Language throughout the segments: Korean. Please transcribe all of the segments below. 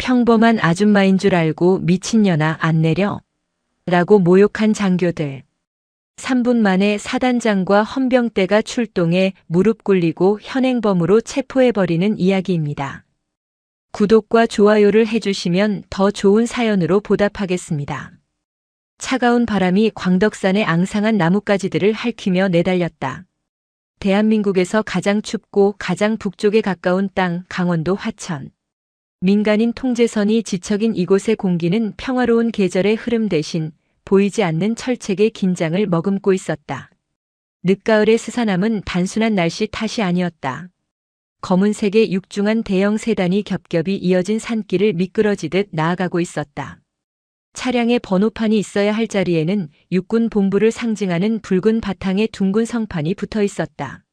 평범한 아줌마인 줄 알고 미친년아 안 내려? 라고 모욕한 장교들. 3분 만에 사단장과 헌병대가 출동해 무릎 꿇리고 현행범으로 체포해버리는 이야기입니다. 구독과 좋아요를 해주시면 더 좋은 사연으로 보답하겠습니다. 차가운 바람이 광덕산의 앙상한 나뭇가지들을 핥히며 내달렸다. 대한민국에서 가장 춥고 가장 북쪽에 가까운 땅 강원도 화천. 민간인 통제선이 지척인 이곳의 공기는 평화로운 계절의 흐름 대신 보이지 않는 철책의 긴장을 머금고 있었다. 늦가을의 스산함은 단순한 날씨 탓이 아니었다. 검은색의 육중한 대형 세단이 겹겹이 이어진 산길을 미끄러지듯 나아가고 있었다. 차량에 번호판이 있어야 할 자리에는 육군 본부를 상징하는 붉은 바탕에 둥근 성판이 붙어 있었다.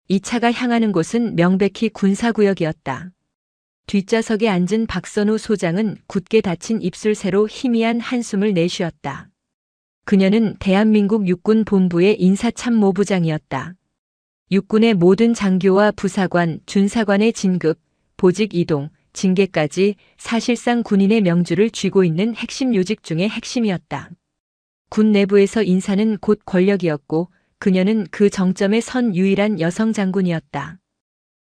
이 차가 향하는 곳은 명백히 군사구역이었다. 뒷좌석에 앉은 박선우 소장은 굳게 닫힌 입술 새로 희미한 한숨을 내쉬었다. 그녀는 대한민국 육군 본부의 인사참모부장이었다. 육군의 모든 장교와 부사관, 준사관의 진급, 보직 이동, 징계까지 사실상 군인의 명주를 쥐고 있는 핵심 요직 중의 핵심이었다. 군 내부에서 인사는 곧 권력이었고 그녀는 그 정점에 선 유일한 여성 장군이었다.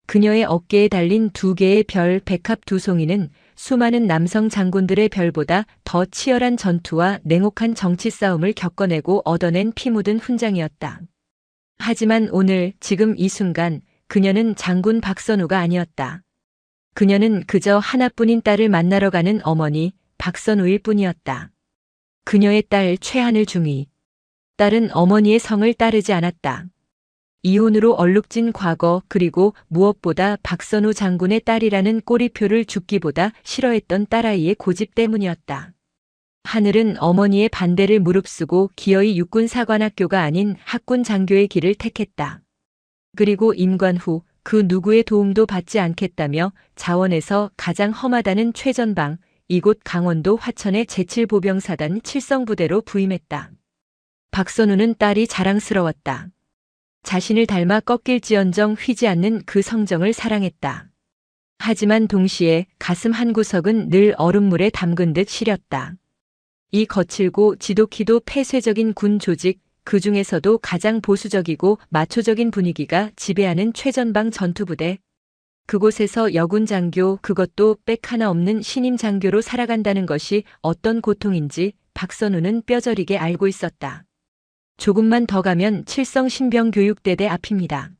그녀의 어깨에 달린 2개의 별 백합 2송이는 수많은 남성 장군들의 별보다 더 치열한 전투와 냉혹한 정치 싸움을 겪어내고 얻어낸 피 묻은 훈장이었다. 하지만 오늘 지금 이 순간 그녀는 장군 박선우가 아니었다. 그녀는 그저 하나뿐인 딸을 만나러 가는 어머니 박선우일 뿐이었다. 그녀의 딸 최하늘 중위. 딸은 어머니의 성을 따르지 않았다. 이혼으로 얼룩진 과거 그리고 무엇보다 박선우 장군의 딸이라는 꼬리표를 죽기보다 싫어했던 딸아이의 고집 때문이었다. 하늘은 어머니의 반대를 무릅쓰고 기어이 육군사관학교가 아닌 학군 장교의 길을 택했다. 그리고 임관 후 그 누구의 도움도 받지 않겠다며 자원에서 가장 험하다는 최전방, 이곳 강원도 화천의 제7보병사단 칠성부대로 부임했다. 박선우는 딸이 자랑스러웠다. 자신을 닮아 꺾일지언정 휘지 않는 그 성정을 사랑했다. 하지만 동시에 가슴 한구석은 늘 얼음물에 담근 듯 시렸다. 이 거칠고 지독히도 폐쇄적인 군 조직, 그 중에서도 가장 보수적이고 마초적인 분위기가 지배하는 최전방 전투부대. 그곳에서 여군 장교, 그것도 빽 하나 없는 신임 장교로 살아간다는 것이 어떤 고통인지 박선우는 뼈저리게 알고 있었다. 조금만 더 가면 칠성 신병교육대대 앞입니다.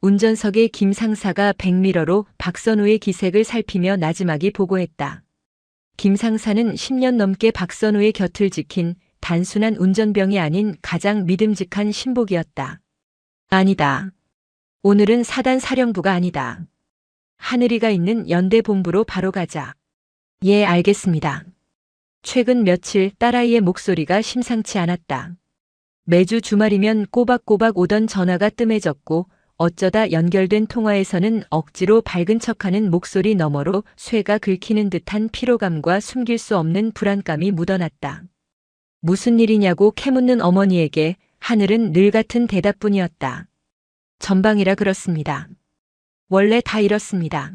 운전석에 김 상사가 백미러로 박선우의 기색을 살피며 나지막이 보고했다. 김 상사는 10년 넘게 박선우의 곁을 지킨 단순한 운전병이 아닌 가장 믿음직한 신복이었다. 아니다. 오늘은 사단 사령부가 아니다. 하늘이가 있는 연대 본부로 바로 가자. 예, 알겠습니다. 최근 며칠 딸아이의 목소리가 심상치 않았다. 매주 주말이면 꼬박꼬박 오던 전화가 뜸해졌고 어쩌다 연결된 통화에서는 억지로 밝은 척하는 목소리 너머로 쇠가 긁히는 듯한 피로감과 숨길 수 없는 불안감이 묻어났다. 무슨 일이냐고 캐묻는 어머니에게 하늘은 늘 같은 대답뿐이었다. 전방이라 그렇습니다. 원래 다 이렇습니다.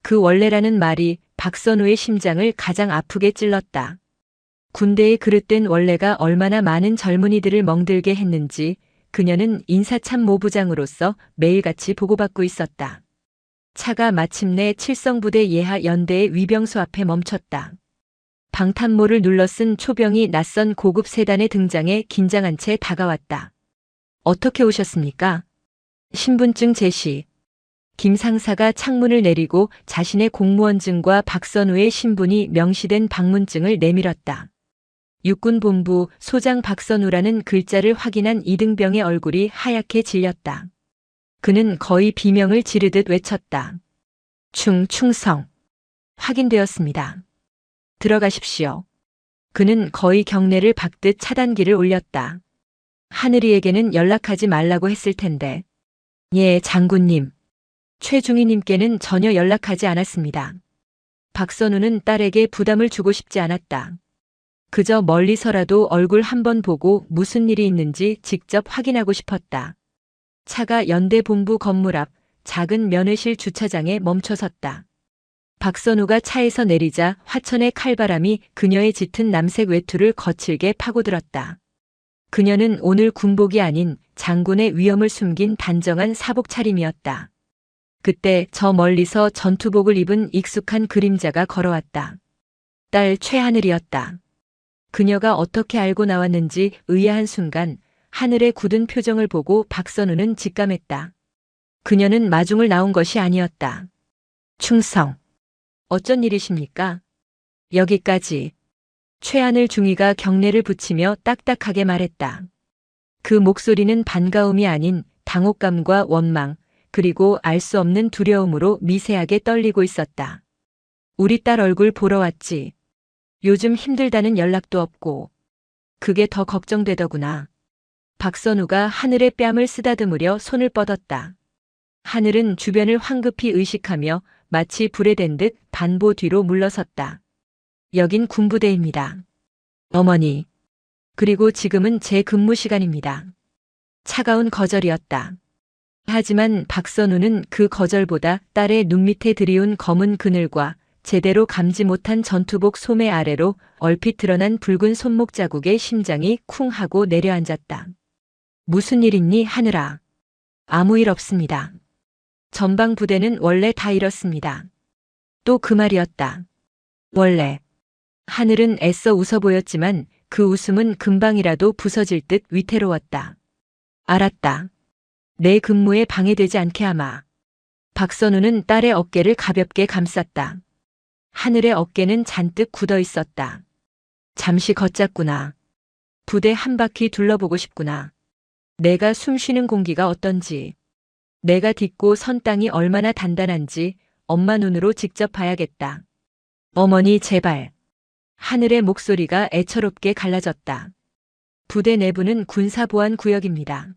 그 원래라는 말이 박선우의 심장을 가장 아프게 찔렀다. 군대에 그릇된 원래가 얼마나 많은 젊은이들을 멍들게 했는지 그녀는 인사참모부장으로서 매일같이 보고받고 있었다. 차가 마침내 칠성부대 예하 연대의 위병소 앞에 멈췄다. 방탄모를 눌러쓴 초병이 낯선 고급 세단에 등장해 긴장한 채 다가왔다. 어떻게 오셨습니까? 신분증 제시. 김 상사가 창문을 내리고 자신의 공무원증과 박선우의 신분이 명시된 방문증을 내밀었다. 육군본부 소장 박선우라는 글자를 확인한 이등병의 얼굴이 하얗게 질렸다. 그는 거의 비명을 지르듯 외쳤다. 충성. 확인되었습니다. 들어가십시오. 그는 거의 경례를 박듯 차단기를 올렸다. 하늘이에게는 연락하지 말라고 했을 텐데. 예, 장군님. 최중희님께는 전혀 연락하지 않았습니다. 박선우는 딸에게 부담을 주고 싶지 않았다. 그저 멀리서라도 얼굴 한번 보고 무슨 일이 있는지 직접 확인하고 싶었다. 차가 연대 본부 건물 앞 작은 면회실 주차장에 멈춰섰다. 박선우가 차에서 내리자 화천의 칼바람이 그녀의 짙은 남색 외투를 거칠게 파고들었다. 그녀는 오늘 군복이 아닌 장군의 위엄을 숨긴 단정한 사복 차림이었다. 그때 저 멀리서 전투복을 입은 익숙한 그림자가 걸어왔다. 딸 최하늘이었다. 그녀가 어떻게 알고 나왔는지 의아한 순간 하늘의 굳은 표정을 보고 박선우는 직감했다. 그녀는 마중을 나온 것이 아니었다. 충성. 어쩐 일이십니까? 여기까지. 최하늘 중위가 경례를 붙이며 딱딱하게 말했다. 그 목소리는 반가움이 아닌 당혹감과 원망, 그리고 알 수 없는 두려움으로 미세하게 떨리고 있었다. 우리 딸 얼굴 보러 왔지. 요즘 힘들다는 연락도 없고. 그게 더 걱정되더구나. 박선우가 하늘의 뺨을 쓰다듬으려 손을 뻗었다. 하늘은 주변을 황급히 의식하며 마치 불에 댄 듯 반보 뒤로 물러섰다. 여긴 군부대입니다. 어머니. 그리고 지금은 제 근무 시간입니다. 차가운 거절이었다. 하지만 박선우는 그 거절보다 딸의 눈밑에 드리운 검은 그늘과 제대로 감지 못한 전투복 소매 아래로 얼핏 드러난 붉은 손목 자국에 심장이 쿵 하고 내려앉았다. 무슨 일 있니, 하늘아? 아무 일 없습니다. 전방 부대는 원래 다 이렇습니다. 또 그 말이었다. 원래. 하늘은 애써 웃어 보였지만 그 웃음은 금방이라도 부서질 듯 위태로웠다. 알았다. 내 근무에 방해되지 않게 하마. 박선우는 딸의 어깨를 가볍게 감쌌다. 하늘의 어깨는 잔뜩 굳어 있었다. 잠시 걷잡구나. 부대 한 바퀴 둘러보고 싶구나. 내가 숨 쉬는 공기가 어떤지. 내가 딛고 선 땅이 얼마나 단단한지 엄마 눈으로 직접 봐야겠다. 어머니 제발. 하늘의 목소리가 애처롭게 갈라졌다. 부대 내부는 군사보안 구역입니다.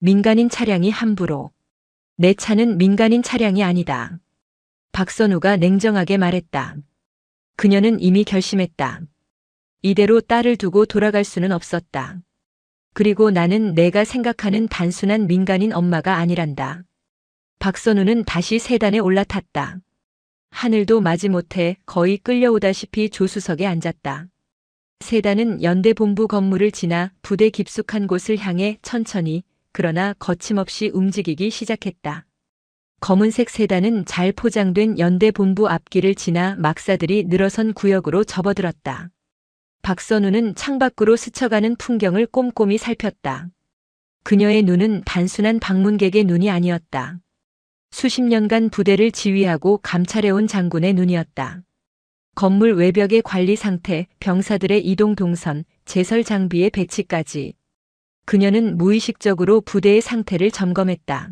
민간인 차량이 함부로. 내 차는 민간인 차량이 아니다. 박선우가 냉정하게 말했다. 그녀는 이미 결심했다. 이대로 딸을 두고 돌아갈 수는 없었다. 그리고 나는 내가 생각하는 단순한 민간인 엄마가 아니란다. 박선우는 다시 세단에 올라탔다. 하늘도 마지못해 거의 끌려오다시피 조수석에 앉았다. 세단은 연대본부 건물을 지나 부대 깊숙한 곳을 향해 천천히 그러나 거침없이 움직이기 시작했다. 검은색 세단은 잘 포장된 연대본부 앞길을 지나 막사들이 늘어선 구역으로 접어들었다. 박선우는 창밖으로 스쳐가는 풍경을 꼼꼼히 살폈다. 그녀의 눈은 단순한 방문객의 눈이 아니었다. 수십 년간 부대를 지휘하고 감찰해온 장군의 눈이었다. 건물 외벽의 관리 상태, 병사들의 이동 동선, 제설 장비의 배치까지. 그녀는 무의식적으로 부대의 상태를 점검했다.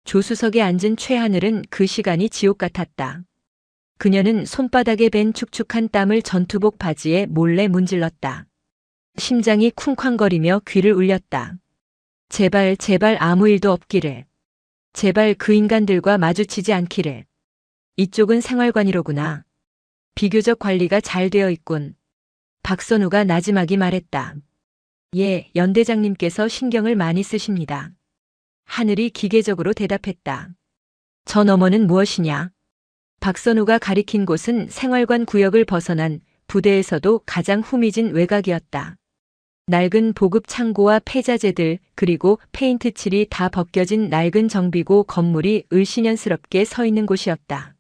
조수석에 앉은 최하늘은 그 시간이 지옥 같았다. 그녀는 손바닥에 밴 축축한 땀을 전투복 바지에 몰래 문질렀다. 심장이 쿵쾅거리며 귀를 울렸다. 제발 제발 아무 일도 없기를. 제발 그 인간들과 마주치지 않기를. 이쪽은 생활관이로구나. 비교적 관리가 잘 되어 있군. 박선우가 나지막이 말했다. 예, 연대장님께서 신경을 많이 쓰십니다. 하늘이 기계적으로 대답했다. 저 너머는 무엇이냐? 박선우가 가리킨 곳은 생활관 구역을 벗어난 부대에서도 가장 후미진 외곽이었다. 낡은 보급 창고와 폐자재들 그리고 페인트 칠이 다 벗겨진 낡은 정비고 건물이 을씨년스럽게 서 있는 곳이었다.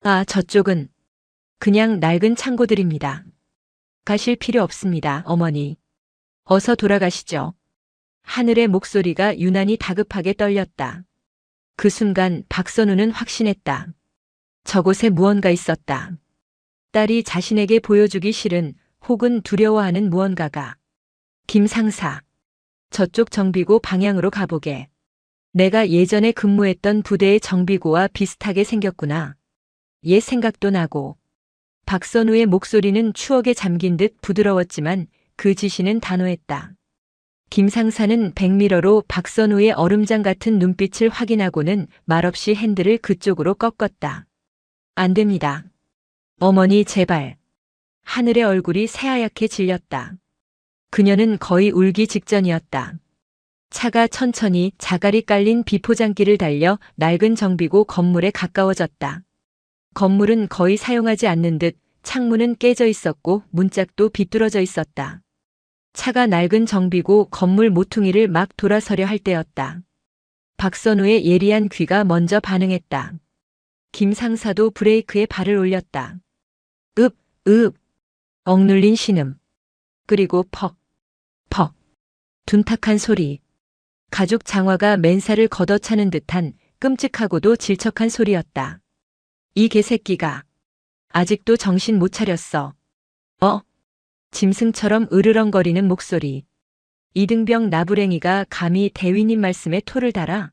아, 저쪽은 그냥 낡은 창고들입니다. 가실 필요 없습니다, 어머니. 어서 돌아가시죠. 하늘의 목소리가 유난히 다급하게 떨렸다. 그 순간 박선우는 확신했다. 저곳에 무언가 있었다. 딸이 자신에게 보여주기 싫은 혹은 두려워하는 무언가가. 김 상사. 저쪽 정비고 방향으로 가보게. 내가 예전에 근무했던 부대의 정비고와 비슷하게 생겼구나. 옛 생각도 나고. 박선우의 목소리는 추억에 잠긴 듯 부드러웠지만 그 지시는 단호했다. 김 상사는 백미러로 박선우의 얼음장 같은 눈빛을 확인하고는 말없이 핸들을 그쪽으로 꺾었다. 안 됩니다. 어머니 제발. 하늘의 얼굴이 새하얗게 질렸다. 그녀는 거의 울기 직전이었다. 차가 천천히 자갈이 깔린 비포장길을 달려 낡은 정비고 건물에 가까워졌다. 건물은 거의 사용하지 않는 듯 창문은 깨져 있었고 문짝도 비뚤어져 있었다. 차가 낡은 정비고 건물 모퉁이를 막 돌아서려 할 때였다. 박선우의 예리한 귀가 먼저 반응했다. 김 상사도 브레이크에 발을 올렸다. 읍, 억눌린 신음. 그리고 퍽, 퍽, 둔탁한 소리. 가죽 장화가 맨살을 걷어차는 듯한 끔찍하고도 질척한 소리였다. 이 개새끼가 아직도 정신 못 차렸어. 짐승처럼 으르렁거리는 목소리. 이등병 나부랭이가 감히 대위님 말씀에 토를 달아?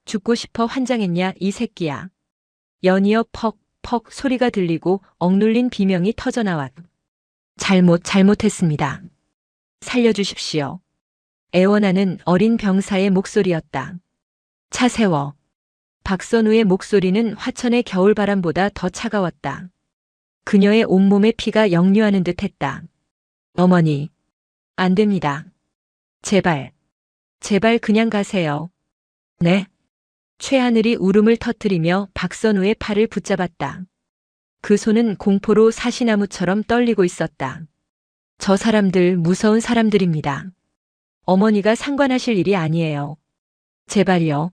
죽고 싶어 환장했냐 이 새끼야. 연이어 퍽퍽 소리가 들리고 억눌린 비명이 터져나왔. 잘못했습니다. 살려주십시오. 애원하는 어린 병사의 목소리였다. 차 세워. 박선우의 목소리는 화천의 겨울바람보다 더 차가웠다. 그녀의 온몸에 피가 역류하는 듯 했다. 어머니, 안 됩니다. 제발 그냥 가세요. 네. 최하늘이 울음을 터뜨리며 박선우의 팔을 붙잡았다. 그 손은 공포로 사시나무처럼 떨리고 있었다. 저 사람들 무서운 사람들입니다. 어머니가 상관하실 일이 아니에요. 제발요.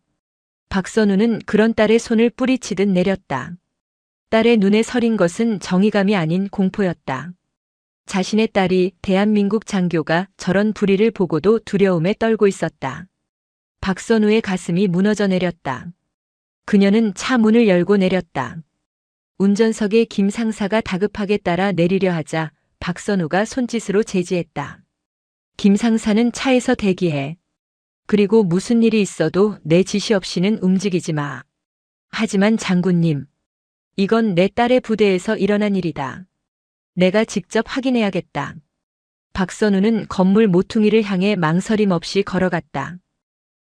박선우는 그런 딸의 손을 뿌리치듯 내렸다. 딸의 눈에 서린 것은 정의감이 아닌 공포였다. 자신의 딸이 대한민국 장교가 저런 불의를 보고도 두려움에 떨고 있었다. 박선우의 가슴이 무너져 내렸다. 그녀는 차 문을 열고 내렸다. 운전석에 김 상사가 다급하게 따라 내리려 하자 박선우가 손짓으로 제지했다. 김 상사는 차에서 대기해. 그리고 무슨 일이 있어도 내 지시 없이는 움직이지 마. 하지만 장군님, 이건 내 딸의 부대에서 일어난 일이다. 내가 직접 확인해야겠다. 박선우는 건물 모퉁이를 향해 망설임 없이 걸어갔다.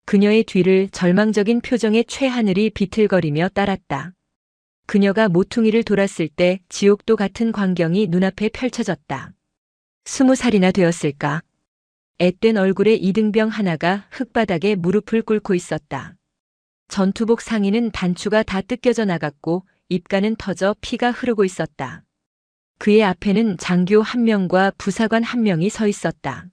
그녀의 뒤를 절망적인 표정의 최하늘이 비틀거리며 따랐다. 그녀가 모퉁이를 돌았을 때 지옥도 같은 광경이 눈앞에 펼쳐졌다. 20살이나 되었을까? 앳된 얼굴의 이등병 하나가 흙바닥에 무릎을 꿇고 있었다. 전투복 상의는 단추가 다 뜯겨져 나갔고 입가는 터져 피가 흐르고 있었다. 그의 앞에는 장교 한 명과 부사관 한 명이 서 있었다.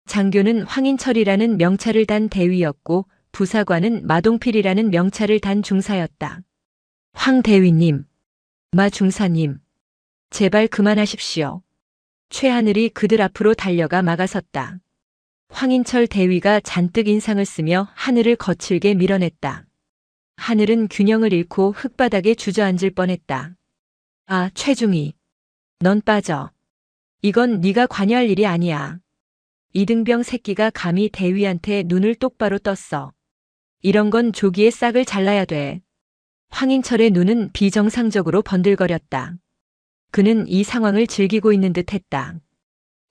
장교는 황인철이라는 명찰을 단 대위였고 부사관은 마동필이라는 명찰을 단 중사였다. 황 대위님, 마 중사님, 제발 그만하십시오. 최하늘이 그들 앞으로 달려가 막아섰다. 황인철 대위가 잔뜩 인상을 쓰며 하늘을 거칠게 밀어냈다. 하늘은 균형을 잃고 흙바닥에 주저앉을 뻔했다. 아, 최중희. 넌 빠져. 이건 네가 관여할 일이 아니야. 이등병 새끼가 감히 대위한테 눈을 똑바로 떴어. 이런 건 조기에 싹을 잘라야 돼. 황인철의 눈은 비정상적으로 번들거렸다. 그는 이 상황을 즐기고 있는 듯 했다.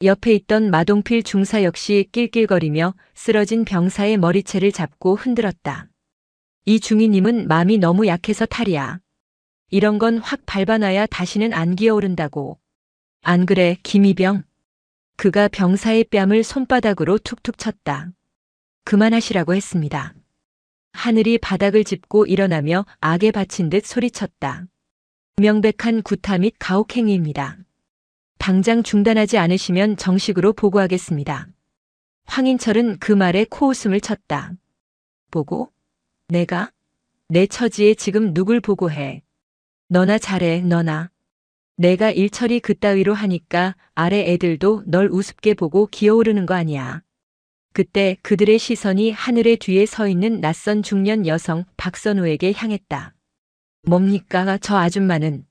옆에 있던 마동필 중사 역시 낄낄거리며 쓰러진 병사의 머리채를 잡고 흔들었다. 이 중위님은 마음이 너무 약해서 탈이야. 이런 건 확 밟아놔야 다시는 안 기어오른다고. 안 그래, 김이병? 그가 병사의 뺨을 손바닥으로 툭툭 쳤다. 그만하시라고 했습니다. 하늘이 바닥을 짚고 일어나며 악에 바친 듯 소리쳤다. 명백한 구타 및 가혹행위입니다. 당장 중단하지 않으시면 정식으로 보고하겠습니다. 황인철은 그 말에 코웃음을 쳤다. 보고? 내가? 내 처지에 지금 누굴 보고해. 너나 잘해, 너나. 내가 일처리 그따위로 하니까 아래 애들도 널 우습게 보고 기어오르는 거 아니야. 그때 그들의 시선이 하늘의 뒤에 서 있는 낯선 중년 여성 박선우에게 향했다. 뭡니까 저 아줌마는?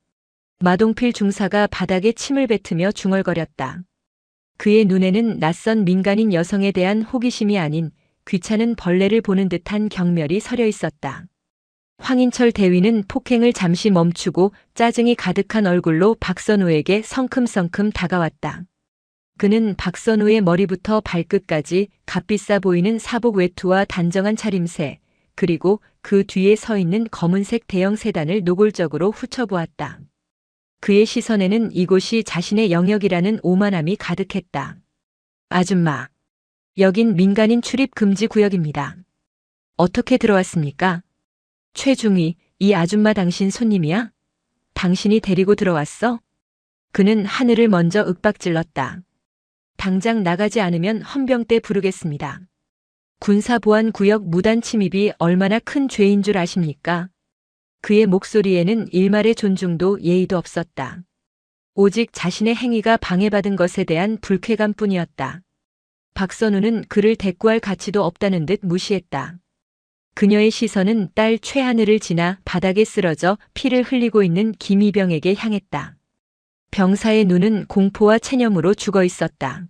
마동필 중사가 바닥에 침을 뱉으며 중얼거렸다. 그의 눈에는 낯선 민간인 여성에 대한 호기심이 아닌 귀찮은 벌레를 보는 듯한 경멸이 서려 있었다. 황인철 대위는 폭행을 잠시 멈추고 짜증이 가득한 얼굴로 박선우에게 성큼성큼 다가왔다. 그는 박선우의 머리부터 발끝까지 값비싸 보이는 사복 외투와 단정한 차림새, 그리고 그 뒤에 서 있는 검은색 대형 세단을 노골적으로 훑어보았다. 그의 시선에는 이곳이 자신의 영역이라는 오만함이 가득했다. 아줌마, 여긴 민간인 출입 금지 구역입니다. 어떻게 들어왔습니까? 최중희, 이 아줌마 당신 손님이야? 당신이 데리고 들어왔어? 그는 하늘을 먼저 윽박질렀다. 당장 나가지 않으면 헌병대 부르겠습니다. 군사보안구역 무단 침입이 얼마나 큰 죄인 줄 아십니까? 그의 목소리에는 일말의 존중도 예의도 없었다. 오직 자신의 행위가 방해받은 것에 대한 불쾌감뿐이었다. 박선우는 그를 대꾸할 가치도 없다는 듯 무시했다. 그녀의 시선은 딸 최하늘을 지나 바닥에 쓰러져 피를 흘리고 있는 김희병에게 향했다. 병사의 눈은 공포와 체념으로 죽어 있었다.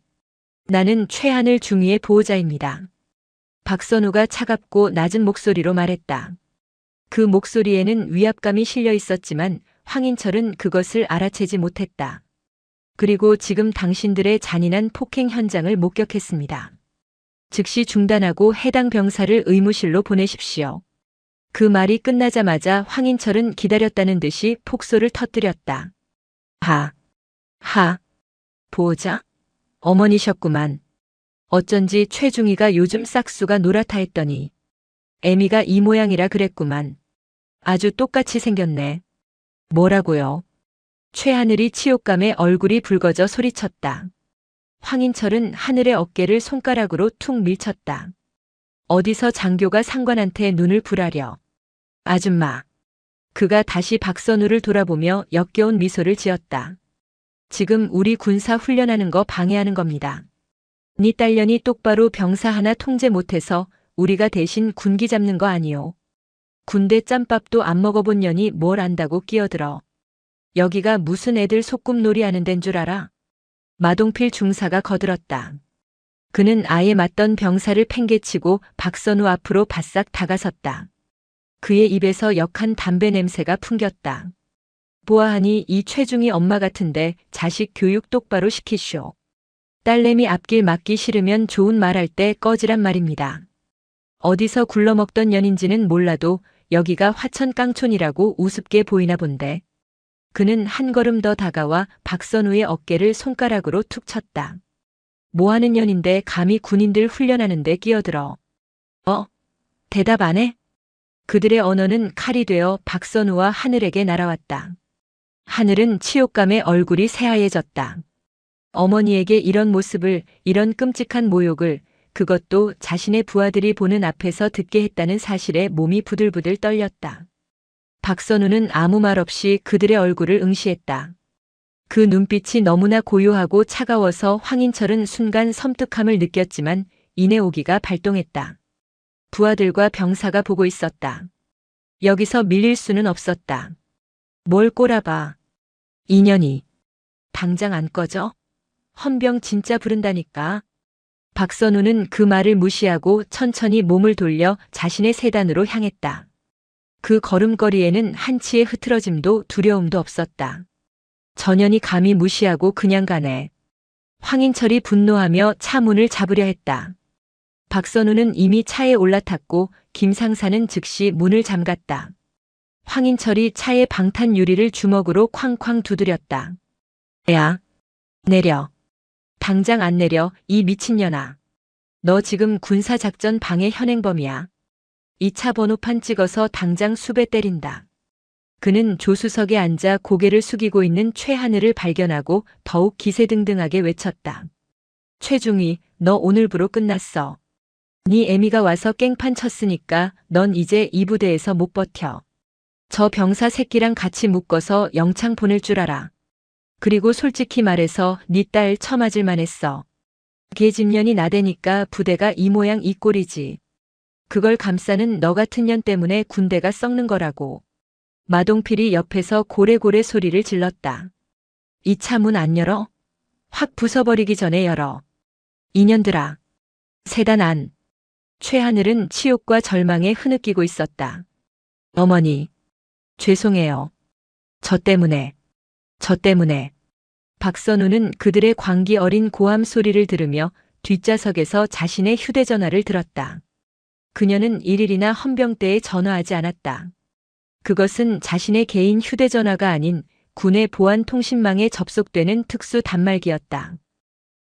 나는 최하늘 중위의 보호자입니다. 박선우가 차갑고 낮은 목소리로 말했다. 그 목소리에는 위압감이 실려 있었지만 황인철은 그것을 알아채지 못했다. 그리고 지금 당신들의 잔인한 폭행 현장을 목격했습니다. 즉시 중단하고 해당 병사를 의무실로 보내십시오. 그 말이 끝나자마자 황인철은 기다렸다는 듯이 폭소를 터뜨렸다. 보호자? 어머니셨구만. 어쩐지 최중희가 요즘 싹수가 노랗다 했더니 애미가 이 모양이라 그랬구만. 아주 똑같이 생겼네. 뭐라고요? 최하늘이 치욕감에 얼굴이 붉어져 소리쳤다. 황인철은 하늘의 어깨를 손가락으로 툭 밀쳤다. 어디서 장교가 상관한테 눈을 부라려. 아줌마. 그가 다시 박선우를 돌아보며 역겨운 미소를 지었다. 지금 우리 군사 훈련하는 거 방해하는 겁니다. 네 딸년이 똑바로 병사 하나 통제 못해서 우리가 대신 군기 잡는 거 아니오. 군대 짬밥도 안 먹어본 년이 뭘 안다고 끼어들어. 여기가 무슨 애들 소꿉놀이 하는 데인 줄 알아? 마동필 중사가 거들었다. 그는 아예 맞던 병사를 팽개치고 박선우 앞으로 바싹 다가섰다. 그의 입에서 역한 담배 냄새가 풍겼다. 보아하니 이 최중희 엄마 같은데 자식 교육 똑바로 시키쇼. 딸내미 앞길 막기 싫으면 좋은 말할 때 꺼지란 말입니다. 어디서 굴러먹던 년인지는 몰라도 여기가 화천깡촌이라고 우습게 보이나 본데. 그는 한 걸음 더 다가와 박선우의 어깨를 손가락으로 툭 쳤다. 뭐하는 년인데 감히 군인들 훈련하는데 끼어들어. 대답 안 해? 그들의 언어는 칼이 되어 박선우와 하늘에게 날아왔다. 하늘은 치욕감에 얼굴이 새하얘졌다. 어머니에게 이런 모습을, 이런 끔찍한 모욕을, 그것도 자신의 부하들이 보는 앞에서 듣게 했다는 사실에 몸이 부들부들 떨렸다. 박선우는 아무 말 없이 그들의 얼굴을 응시했다. 그 눈빛이 너무나 고요하고 차가워서 황인철은 순간 섬뜩함을 느꼈지만 이내 오기가 발동했다. 부하들과 병사가 보고 있었다. 여기서 밀릴 수는 없었다. 뭘 꼬라봐. 인연이. 당장 안 꺼져? 헌병 진짜 부른다니까. 박선우는 그 말을 무시하고 천천히 몸을 돌려 자신의 세단으로 향했다. 그 걸음걸이에는 한치의 흐트러짐도 두려움도 없었다. 전현이 감히 무시하고 그냥 가네. 황인철이 분노하며 차 문을 잡으려 했다. 박선우는 이미 차에 올라탔고 김상사는 즉시 문을 잠갔다. 황인철이 차의 방탄 유리를 주먹으로 쾅쾅 두드렸다. 야, 내려. 당장 안 내려, 이 미친년아. 너 지금 군사작전 방해 현행범이야. 이 차 번호판 찍어서 당장 수배 때린다. 그는 조수석에 앉아 고개를 숙이고 있는 최하늘을 발견하고 더욱 기세등등하게 외쳤다. 최중희, 너 오늘부로 끝났어. 네 애미가 와서 깽판 쳤으니까 넌 이제 이 부대에서 못 버텨. 저 병사 새끼랑 같이 묶어서 영창 보낼 줄 알아. 그리고 솔직히 말해서 네 딸 처맞을만 했어. 계집년이 나대니까 부대가 이 모양 이 꼴이지. 그걸 감싸는 너 같은 년 때문에 군대가 썩는 거라고. 마동필이 옆에서 고래고래 소리를 질렀다. 이 차 문 안 열어? 확 부숴버리기 전에 열어. 이년들아. 세단 안. 최하늘은 치욕과 절망에 흐느끼고 있었다. 어머니. 죄송해요. 저 때문에. 박선우는 그들의 광기 어린 고함 소리를 들으며 뒷좌석에서 자신의 휴대전화를 들었다. 그녀는 일일이나 헌병대에 전화하지 않았다. 그것은 자신의 개인 휴대전화가 아닌 군의 보안통신망에 접속되는 특수 단말기였다.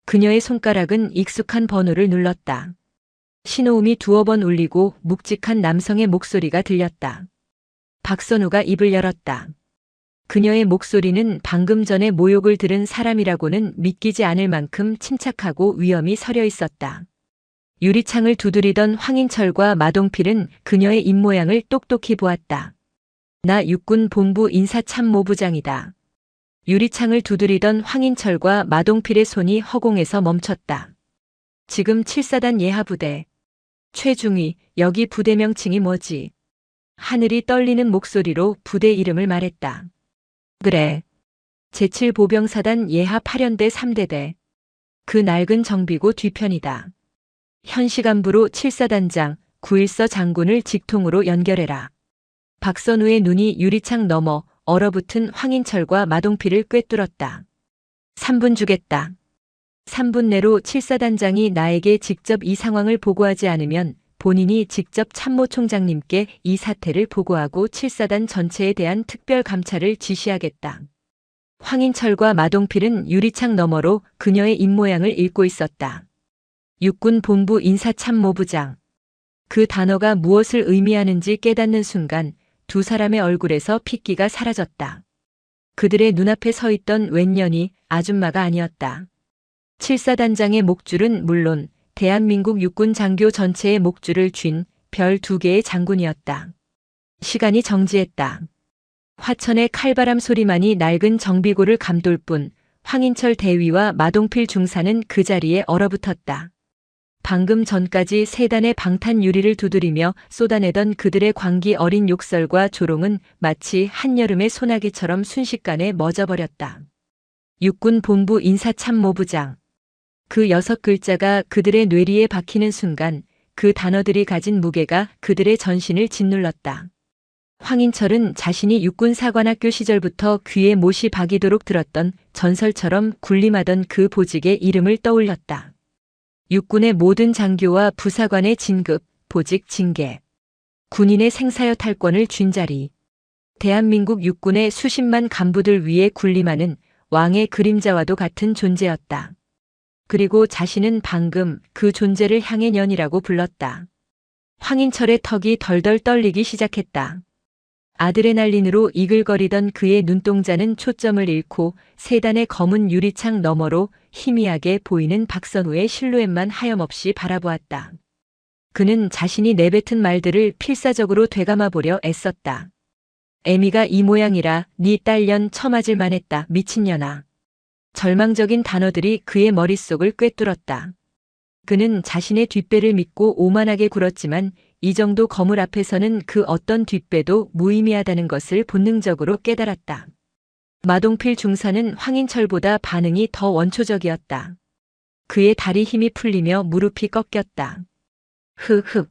그녀의 손가락은 익숙한 번호를 눌렀다. 신호음이 두어 번 울리고 묵직한 남성의 목소리가 들렸다. 박선우가 입을 열었다. 그녀의 목소리는 방금 전에 모욕을 들은 사람이라고는 믿기지 않을 만큼 침착하고 위엄이 서려 있었다. 유리창을 두드리던 황인철과 마동필은 그녀의 입모양을 똑똑히 보았다. 나 육군 본부 인사참모부장이다. 유리창을 두드리던 황인철과 마동필의 손이 허공에서 멈췄다. 지금 7사단 예하부대. 최중위, 여기 부대 명칭이 뭐지? 하늘이 떨리는 목소리로 부대 이름을 말했다. 그래. 제7보병사단 예하 8연대 3대대. 그 낡은 정비고 뒤편이다. 현시간부로 7사단장, 9일서 장군을 직통으로 연결해라. 박선우의 눈이 유리창 너머 얼어붙은 황인철과 마동필을 꿰뚫었다. 3분 주겠다. 3분 내로 7사단장이 나에게 직접 이 상황을 보고하지 않으면 본인이 직접 참모총장님께 이 사태를 보고하고 7사단 전체에 대한 특별 감찰을 지시하겠다. 황인철과 마동필은 유리창 너머로 그녀의 입모양을 읽고 있었다. 육군 본부 인사참모부장. 그 단어가 무엇을 의미하는지 깨닫는 순간 두 사람의 얼굴에서 핏기가 사라졌다. 그들의 눈앞에 서 있던 웬년이 아줌마가 아니었다. 7사단장의 목줄은 물론 대한민국 육군 장교 전체의 목줄을 쥔 별 2개의 장군이었다. 시간이 정지했다. 화천의 칼바람 소리만이 낡은 정비고를 감돌 뿐 황인철 대위와 마동필 중사는 그 자리에 얼어붙었다. 방금 전까지 세단의 방탄 유리를 두드리며 쏟아내던 그들의 광기 어린 욕설과 조롱은 마치 한여름의 소나기처럼 순식간에 멎어버렸다. 육군 본부 인사참모부장. 그 6글자가 그들의 뇌리에 박히는 순간 그 단어들이 가진 무게가 그들의 전신을 짓눌렀다. 황인철은 자신이 육군사관학교 시절부터 귀에 못이 박이도록 들었던 전설처럼 군림하던 그 보직의 이름을 떠올렸다. 육군의 모든 장교와 부사관의 진급, 보직, 징계. 군인의 생사여 탈권을 쥔 자리. 대한민국 육군의 수십만 간부들 위에 군림하는 왕의 그림자와도 같은 존재였다. 그리고 자신은 방금 그 존재를 향해 년이라고 불렀다. 황인철의 턱이 덜덜 떨리기 시작했다. 아드레날린으로 이글거리던 그의 눈동자는 초점을 잃고 세단의 검은 유리창 너머로 희미하게 보이는 박선우의 실루엣만 하염없이 바라보았다. 그는 자신이 내뱉은 말들을 필사적으로 되감아 보려 애썼다. 애미가 이 모양이라 네 딸년 처맞을 만했다. 미친년아. 절망적인 단어들이 그의 머릿속을 꿰뚫었다. 그는 자신의 뒷배를 믿고 오만하게 굴었지만 이 정도 거물 앞에서는 그 어떤 뒷배도 무의미하다는 것을 본능적으로 깨달았다. 마동필 중사는 황인철보다 반응이 더 원초적이었다. 그의 다리 힘이 풀리며 무릎이 꺾였다. 흑흑.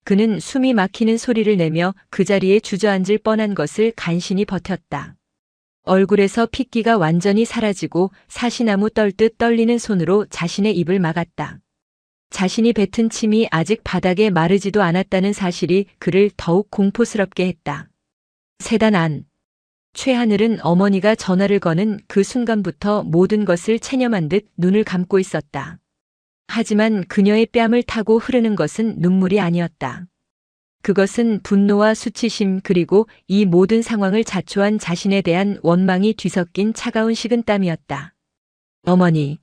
그는 숨이 막히는 소리를 내며 그 자리에 주저앉을 뻔한 것을 간신히 버텼다. 얼굴에서 핏기가 완전히 사라지고 사시나무 떨듯 떨리는 손으로 자신의 입을 막았다. 자신이 뱉은 침이 아직 바닥에 마르지도 않았다는 사실이 그를 더욱 공포스럽게 했다. 세단 안. 최하늘은 어머니가 전화를 거는 그 순간부터 모든 것을 체념한 듯 눈을 감고 있었다. 하지만 그녀의 뺨을 타고 흐르는 것은 눈물이 아니었다. 그것은 분노와 수치심 그리고 이 모든 상황을 자초한 자신에 대한 원망이 뒤섞인 차가운 식은땀이었다. 어머니.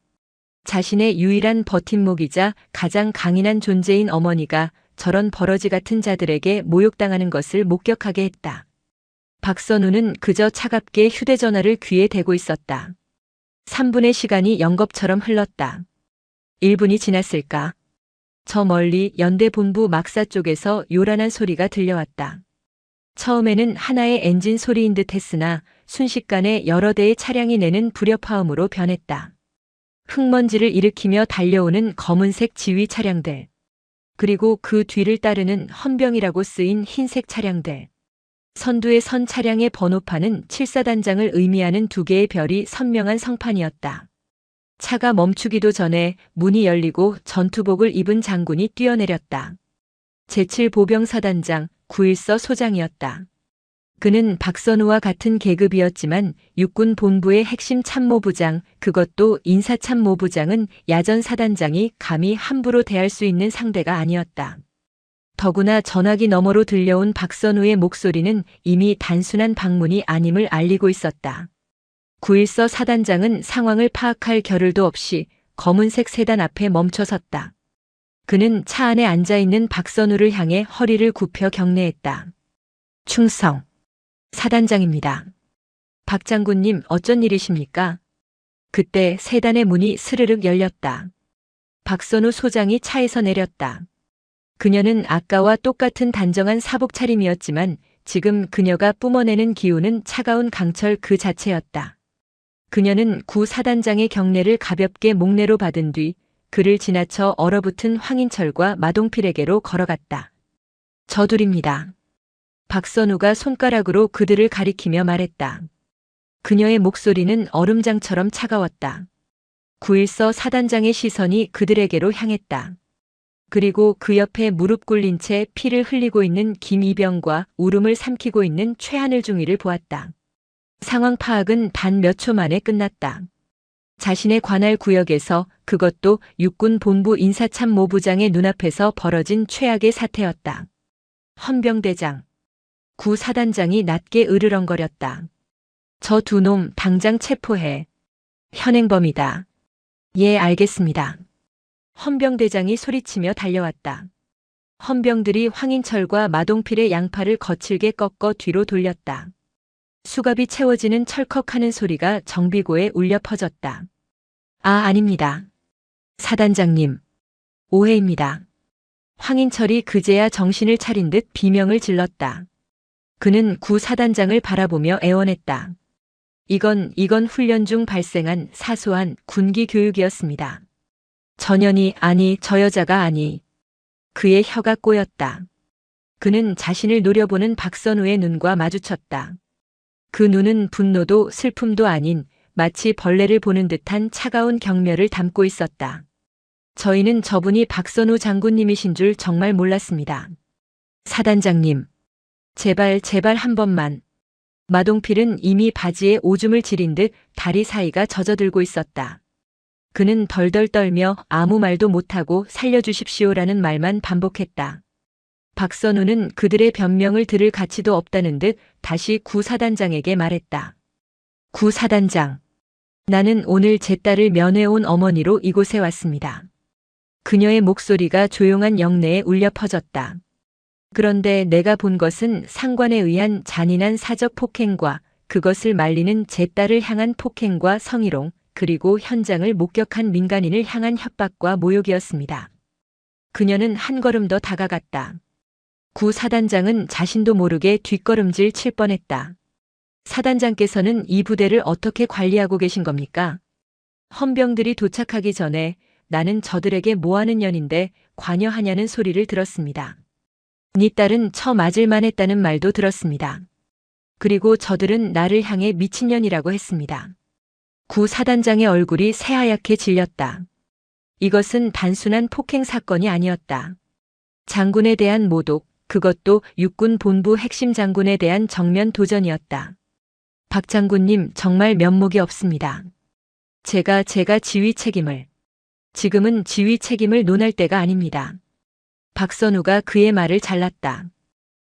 자신의 유일한 버팀목이자 가장 강인한 존재인 어머니가 저런 버러지 같은 자들에게 모욕당하는 것을 목격하게 했다. 박선우는 그저 차갑게 휴대전화를 귀에 대고 있었다. 3분의 시간이 연겁처럼 흘렀다. 1분이 지났을까? 저 멀리 연대본부 막사 쪽에서 요란한 소리가 들려왔다. 처음에는 하나의 엔진 소리인 듯 했으나 순식간에 여러 대의 차량이 내는 불협화음으로 변했다. 흙먼지를 일으키며 달려오는 검은색 지휘 차량들. 그리고 그 뒤를 따르는 헌병이라고 쓰인 흰색 차량들. 선두에 선 차량의 번호판은 7사단장을 의미하는 2개의 별이 선명한 성판이었다. 차가 멈추기도 전에 문이 열리고 전투복을 입은 장군이 뛰어내렸다. 제7보병사단장 9일서 소장이었다. 그는 박선우와 같은 계급이었지만 육군 본부의 핵심 참모부장, 그것도 인사참모부장은 야전 사단장이 감히 함부로 대할 수 있는 상대가 아니었다. 더구나 전화기 너머로 들려온 박선우의 목소리는 이미 단순한 방문이 아님을 알리고 있었다. 9.14 사단장은 상황을 파악할 겨를도 없이 검은색 세단 앞에 멈춰섰다. 그는 차 안에 앉아있는 박선우를 향해 허리를 굽혀 경례했다. 충성. 사단장입니다. 박 장군님, 어쩐 일이십니까? 그때 세단의 문이 스르륵 열렸다. 박선우 소장이 차에서 내렸다. 그녀는 아까와 똑같은 단정한 사복 차림이었지만 지금 그녀가 뿜어내는 기운은 차가운 강철 그 자체였다. 그녀는 구 사단장의 경례를 가볍게 목례로 받은 뒤 그를 지나쳐 얼어붙은 황인철과 마동필에게로 걸어갔다. 저둘입니다. 박선우가 손가락으로 그들을 가리키며 말했다. 그녀의 목소리는 얼음장처럼 차가웠다. 9.14 사단장의 시선이 그들에게로 향했다. 그리고 그 옆에 무릎 꿇린 채 피를 흘리고 있는 김이병과 울음을 삼키고 있는 최하늘 중위를 보았다. 상황 파악은 단 몇 초 만에 끝났다. 자신의 관할 구역에서, 그것도 육군 본부 인사참모부장의 눈앞에서 벌어진 최악의 사태였다. 헌병대장. 구 사단장이 낮게 으르렁거렸다. 저 두 놈 당장 체포해. 현행범이다. 예, 알겠습니다. 헌병대장이 소리치며 달려왔다. 헌병들이 황인철과 마동필의 양팔을 거칠게 꺾어 뒤로 돌렸다. 수갑이 채워지는 철컥하는 소리가 정비고에 울려 퍼졌다. 아, 아닙니다. 사단장님. 오해입니다. 황인철이 그제야 정신을 차린 듯 비명을 질렀다. 그는 구 사단장을 바라보며 애원했다. 이건 훈련 중 발생한 사소한 군기 교육이었습니다. 전현이, 아니, 저 여자가 아니. 그의 혀가 꼬였다. 그는 자신을 노려보는 박선우의 눈과 마주쳤다. 그 눈은 분노도 슬픔도 아닌 마치 벌레를 보는 듯한 차가운 경멸을 담고 있었다. 저희는 저분이 박선우 장군님이신 줄 정말 몰랐습니다. 사단장님. 제발 한 번만. 마동필은 이미 바지에 오줌을 지린 듯 다리 사이가 젖어들고 있었다. 그는 덜덜 떨며 아무 말도 못하고 살려주십시오라는 말만 반복했다. 박선우는 그들의 변명을 들을 가치도 없다는 듯 다시 구 사단장에게 말했다. 구 사단장. 나는 오늘 제 딸을 면회온 어머니로 이곳에 왔습니다. 그녀의 목소리가 조용한 영내에 울려 퍼졌다. 그런데 내가 본 것은 상관에 의한 잔인한 사적 폭행과 그것을 말리는 제 딸을 향한 폭행과 성희롱, 그리고 현장을 목격한 민간인을 향한 협박과 모욕이었습니다. 그녀는 한 걸음 더 다가갔다. 구 사단장은 자신도 모르게 뒷걸음질 칠 뻔했다. 사단장께서는 이 부대를 어떻게 관리하고 계신 겁니까? 헌병들이 도착하기 전에 나는 저들에게 뭐하는 년인데 관여하냐는 소리를 들었습니다. 네 딸은 처 맞을만 했다는 말도 들었습니다. 그리고 저들은 나를 향해 미친년이라고 했습니다. 구 사단장의 얼굴이 새하얗게 질렸다. 이것은 단순한 폭행 사건이 아니었다. 장군에 대한 모독, 그것도 육군 본부 핵심 장군에 대한 정면 도전이었다. 박 장군님, 정말 면목이 없습니다. 제가 지휘 책임을. 지금은 지휘 책임을 논할 때가 아닙니다. 박선우가 그의 말을 잘랐다.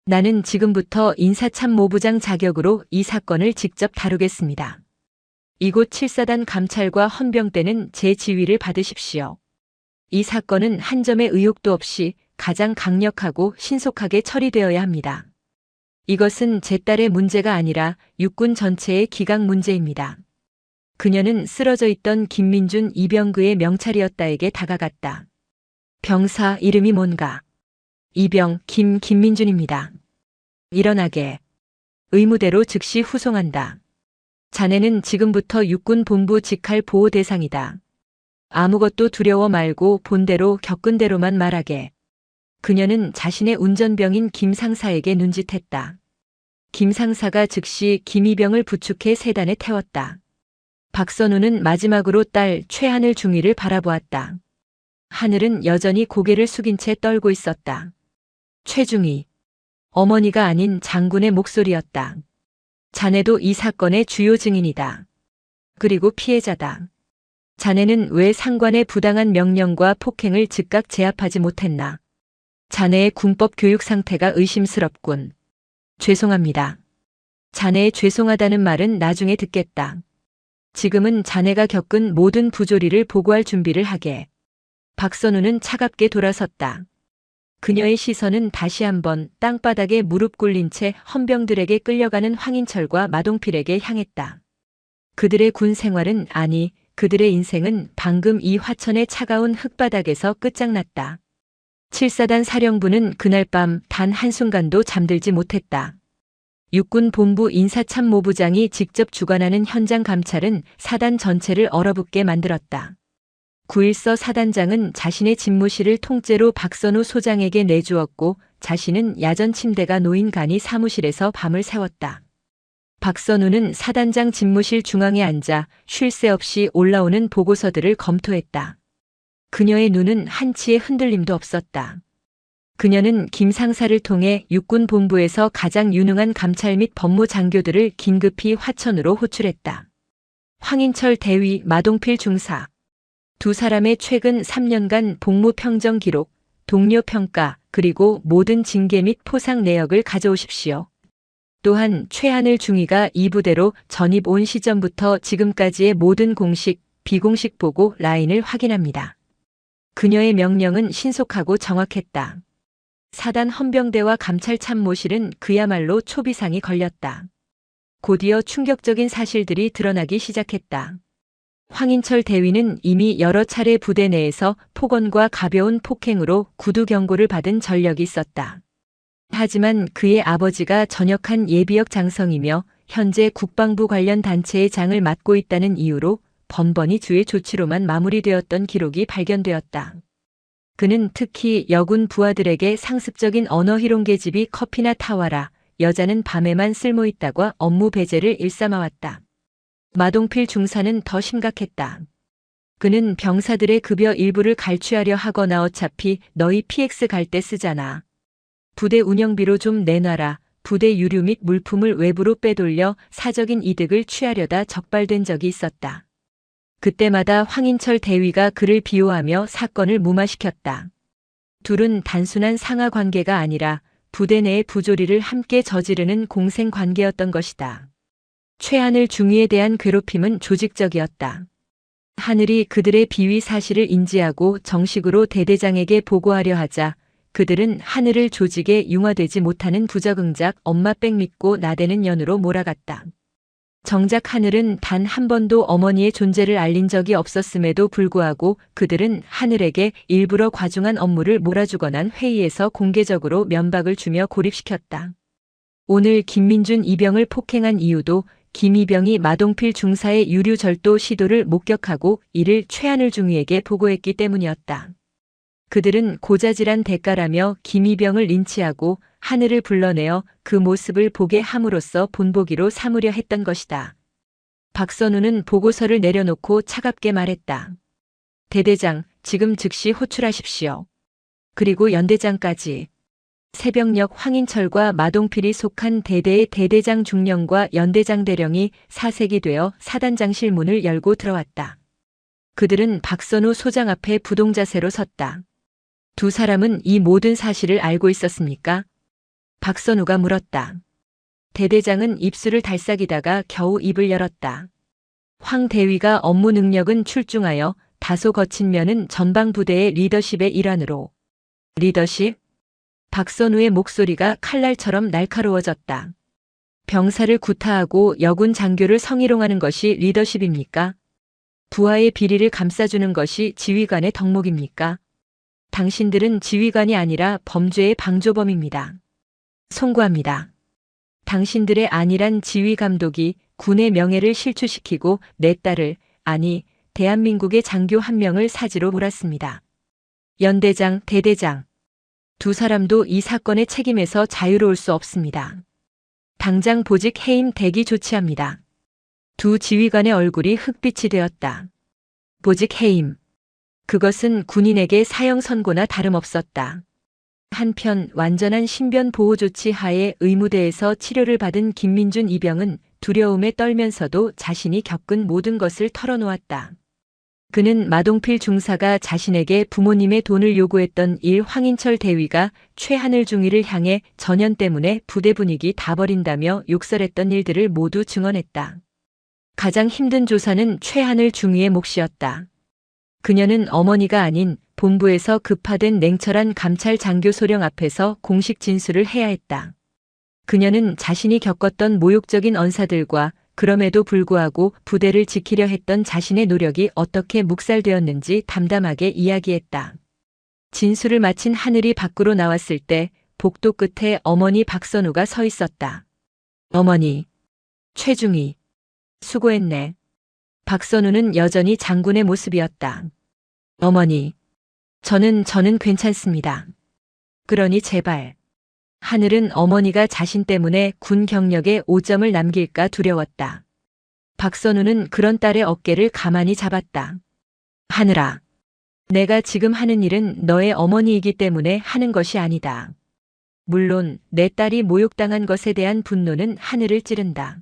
나는 지금부터 인사참모부장 자격으로 이 사건을 직접 다루겠습니다. 이곳 7사단 감찰과 헌병대는 제 지휘를 받으십시오. 이 사건은 한 점의 의혹도 없이 가장 강력하고 신속하게 처리되어야 합니다. 이것은 제 딸의 문제가 아니라 육군 전체의 기강 문제입니다. 그녀는 쓰러져 있던 김민준 이병그의 명찰이었다에게 다가갔다. 병사 이름이 뭔가? 이병 김민준입니다. 일어나게. 의무대로 즉시 후송한다. 자네는 지금부터 육군 본부 직할 보호 대상이다. 아무것도 두려워 말고 본대로 겪은 대로만 말하게. 그녀는 자신의 운전병인 김 상사에게 눈짓했다. 김 상사가 즉시 김이병을 부축해 세단에 태웠다. 박선우는 마지막으로 딸 최하늘 중위를 바라보았다. 하늘은 여전히 고개를 숙인 채 떨고 있었다. 최중위. 어머니가 아닌 장군의 목소리였다. 자네도 이 사건의 주요 증인이다. 그리고 피해자다. 자네는 왜 상관의 부당한 명령과 폭행을 즉각 제압하지 못했나? 자네의 군법 교육 상태가 의심스럽군. 죄송합니다. 자네의 죄송하다는 말은 나중에 듣겠다. 지금은 자네가 겪은 모든 부조리를 보고할 준비를 하게. 박선우는 차갑게 돌아섰다. 그녀의 시선은 다시 한번 땅바닥에 무릎 꿇린 채 헌병들에게 끌려가는 황인철과 마동필에게 향했다. 그들의 군 생활은, 아니, 그들의 인생은 방금 이 화천의 차가운 흙바닥에서 끝장났다. 7사단 사령부는 그날 밤 단 한순간도 잠들지 못했다. 육군본부 인사참모부장이 직접 주관하는 현장 감찰은 사단 전체를 얼어붙게 만들었다. 9.1서 사단장은 자신의 집무실을 통째로 박선우 소장에게 내주었고 자신은 야전 침대가 놓인 간이 사무실에서 밤을 새웠다. 박선우는 사단장 집무실 중앙에 앉아 쉴 새 없이 올라오는 보고서들을 검토했다. 그녀의 눈은 한치의 흔들림도 없었다. 그녀는 김 상사를 통해 육군본부에서 가장 유능한 감찰 및 법무 장교들을 긴급히 화천으로 호출했다. 황인철 대위, 마동필 중사. 두 사람의 최근 3년간 복무 평정 기록, 동료 평가, 그리고 모든 징계 및 포상 내역을 가져오십시오. 또한 최하늘 중위가 이 부대로 전입 온 시점부터 지금까지의 모든 공식, 비공식 보고 라인을 확인합니다. 그녀의 명령은 신속하고 정확했다. 사단 헌병대와 감찰 참모실은 그야말로 초비상이 걸렸다. 곧이어 충격적인 사실들이 드러나기 시작했다. 황인철 대위는 이미 여러 차례 부대 내에서 폭언과 가벼운 폭행으로 구두 경고를 받은 전력이 있었다. 하지만 그의 아버지가 전역한 예비역 장성이며 현재 국방부 관련 단체의 장을 맡고 있다는 이유로 번번이 주의 조치로만 마무리되었던 기록이 발견되었다. 그는 특히 여군 부하들에게 상습적인 언어 희롱 계집이 커피나 타와라, 여자는 밤에만 쓸모있다고 업무 배제를 일삼아왔다. 마동필 중사는 더 심각했다. 그는 병사들의 급여 일부를 갈취하려 하거나 어차피 너희 PX 갈 때 쓰잖아. 부대 운영비로 좀 내놔라. 부대 유류 및 물품을 외부로 빼돌려 사적인 이득을 취하려다 적발된 적이 있었다. 그때마다 황인철 대위가 그를 비호하며 사건을 무마시켰다. 둘은 단순한 상하 관계가 아니라 부대 내의 부조리를 함께 저지르는 공생 관계였던 것이다. 최하늘 중위에 대한 괴롭힘은 조직적이었다. 하늘이 그들의 비위 사실을 인지하고 정식으로 대대장에게 보고하려 하자 그들은 하늘을 조직에 융화되지 못하는 부적응작 엄마백 믿고 나대는 년으로 몰아갔다. 정작 하늘은 단 한 번도 어머니의 존재를 알린 적이 없었음에도 불구하고 그들은 하늘에게 일부러 과중한 업무를 몰아주거나 회의에서 공개적으로 면박을 주며 고립시켰다. 오늘 김민준 이병을 폭행한 이유도 김 이병이 마동필 중사의 유류 절도 시도를 목격하고 이를 최하늘 중위에게 보고했기 때문이었다. 그들은 고자질한 대가라며 김 이병을 린치하고 하늘을 불러내어 그 모습을 보게 함으로써 본보기로 삼으려 했던 것이다. 박선우는 보고서를 내려놓고 차갑게 말했다. 대대장, 지금 즉시 호출하십시오. 그리고 연대장까지. 새벽녘 황인철과 마동필이 속한 대대의 대대장 중령과 연대장 대령이 사색이 되어 사단장실 문을 열고 들어왔다. 그들은 박선우 소장 앞에 부동자세로 섰다. 두 사람은 이 모든 사실을 알고 있었습니까? 박선우가 물었다. 대대장은 입술을 달싹이다가 겨우 입을 열었다. 황 대위가 업무 능력은 출중하여 다소 거친 면은 전방부대의 리더십의 일환으로. 리더십? 박선우의 목소리가 칼날처럼 날카로워졌다. 병사를 구타하고 여군 장교를 성희롱하는 것이 리더십입니까? 부하의 비리를 감싸주는 것이 지휘관의 덕목입니까? 당신들은 지휘관이 아니라 범죄의 방조범입니다. 송구합니다. 당신들의 안일한 지휘 감독이 군의 명예를 실추시키고 내 딸을, 아니 대한민국의 장교 한 명을 사지로 몰았습니다. 연대장, 대대장. 두 사람도 이 사건의 책임에서 자유로울 수 없습니다. 당장 보직 해임 대기 조치합니다. 두 지휘관의 얼굴이 흑빛이 되었다. 보직 해임. 그것은 군인에게 사형 선고나 다름없었다. 한편 완전한 신변 보호 조치 하에 의무대에서 치료를 받은 김민준 이병은 두려움에 떨면서도 자신이 겪은 모든 것을 털어놓았다. 그는 마동필 중사가 자신에게 부모님의 돈을 요구했던 일 황인철 대위가 최하늘 중위를 향해 전연 때문에 부대 분위기 다 버린다며 욕설했던 일들을 모두 증언했다. 가장 힘든 조사는 최하늘 중위의 몫이었다. 그녀는 어머니가 아닌 본부에서 급파된 냉철한 감찰 장교 소령 앞에서 공식 진술을 해야 했다. 그녀는 자신이 겪었던 모욕적인 언사들과 그럼에도 불구하고 부대를 지키려 했던 자신의 노력이 어떻게 묵살되었는지 담담하게 이야기했다. 진술을 마친 하늘이 밖으로 나왔을 때 복도 끝에 어머니 박선우가 서 있었다. 어머니, 최중희, 수고했네. 박선우는 여전히 장군의 모습이었다. 어머니, 저는 괜찮습니다. 그러니 제발. 하늘은 어머니가 자신 때문에 군 경력에 오점을 남길까 두려웠다. 박선우는 그런 딸의 어깨를 가만히 잡았다. 하늘아, 내가 지금 하는 일은 너의 어머니이기 때문에 하는 것이 아니다. 물론 내 딸이 모욕당한 것에 대한 분노는 하늘을 찌른다.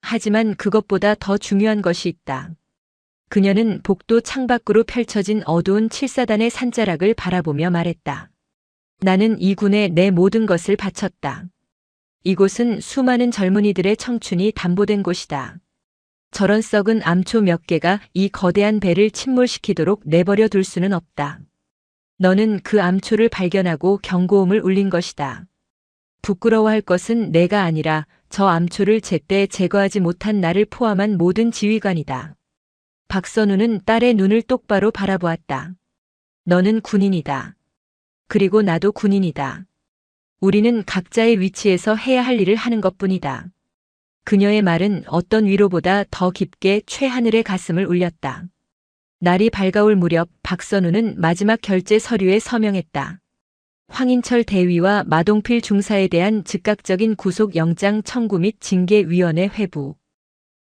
하지만 그것보다 더 중요한 것이 있다. 그녀는 복도 창밖으로 펼쳐진 어두운 칠사단의 산자락을 바라보며 말했다. 나는 이 군에 내 모든 것을 바쳤다. 이곳은 수많은 젊은이들의 청춘이 담보된 곳이다. 저런 썩은 암초 몇 개가 이 거대한 배를 침몰시키도록 내버려 둘 수는 없다. 너는 그 암초를 발견하고 경고음을 울린 것이다. 부끄러워할 것은 내가 아니라 저 암초를 제때 제거하지 못한 나를 포함한 모든 지휘관이다. 박선우는 딸의 눈을 똑바로 바라보았다. 너는 군인이다. 그리고 나도 군인이다. 우리는 각자의 위치에서 해야 할 일을 하는 것뿐이다. 그녀의 말은 어떤 위로보다 더 깊게 최하늘의 가슴을 울렸다. 날이 밝아올 무렵 박선우는 마지막 결제 서류에 서명했다. 황인철 대위와 마동필 중사에 대한 즉각적인 구속영장 청구 및 징계위원회 회부,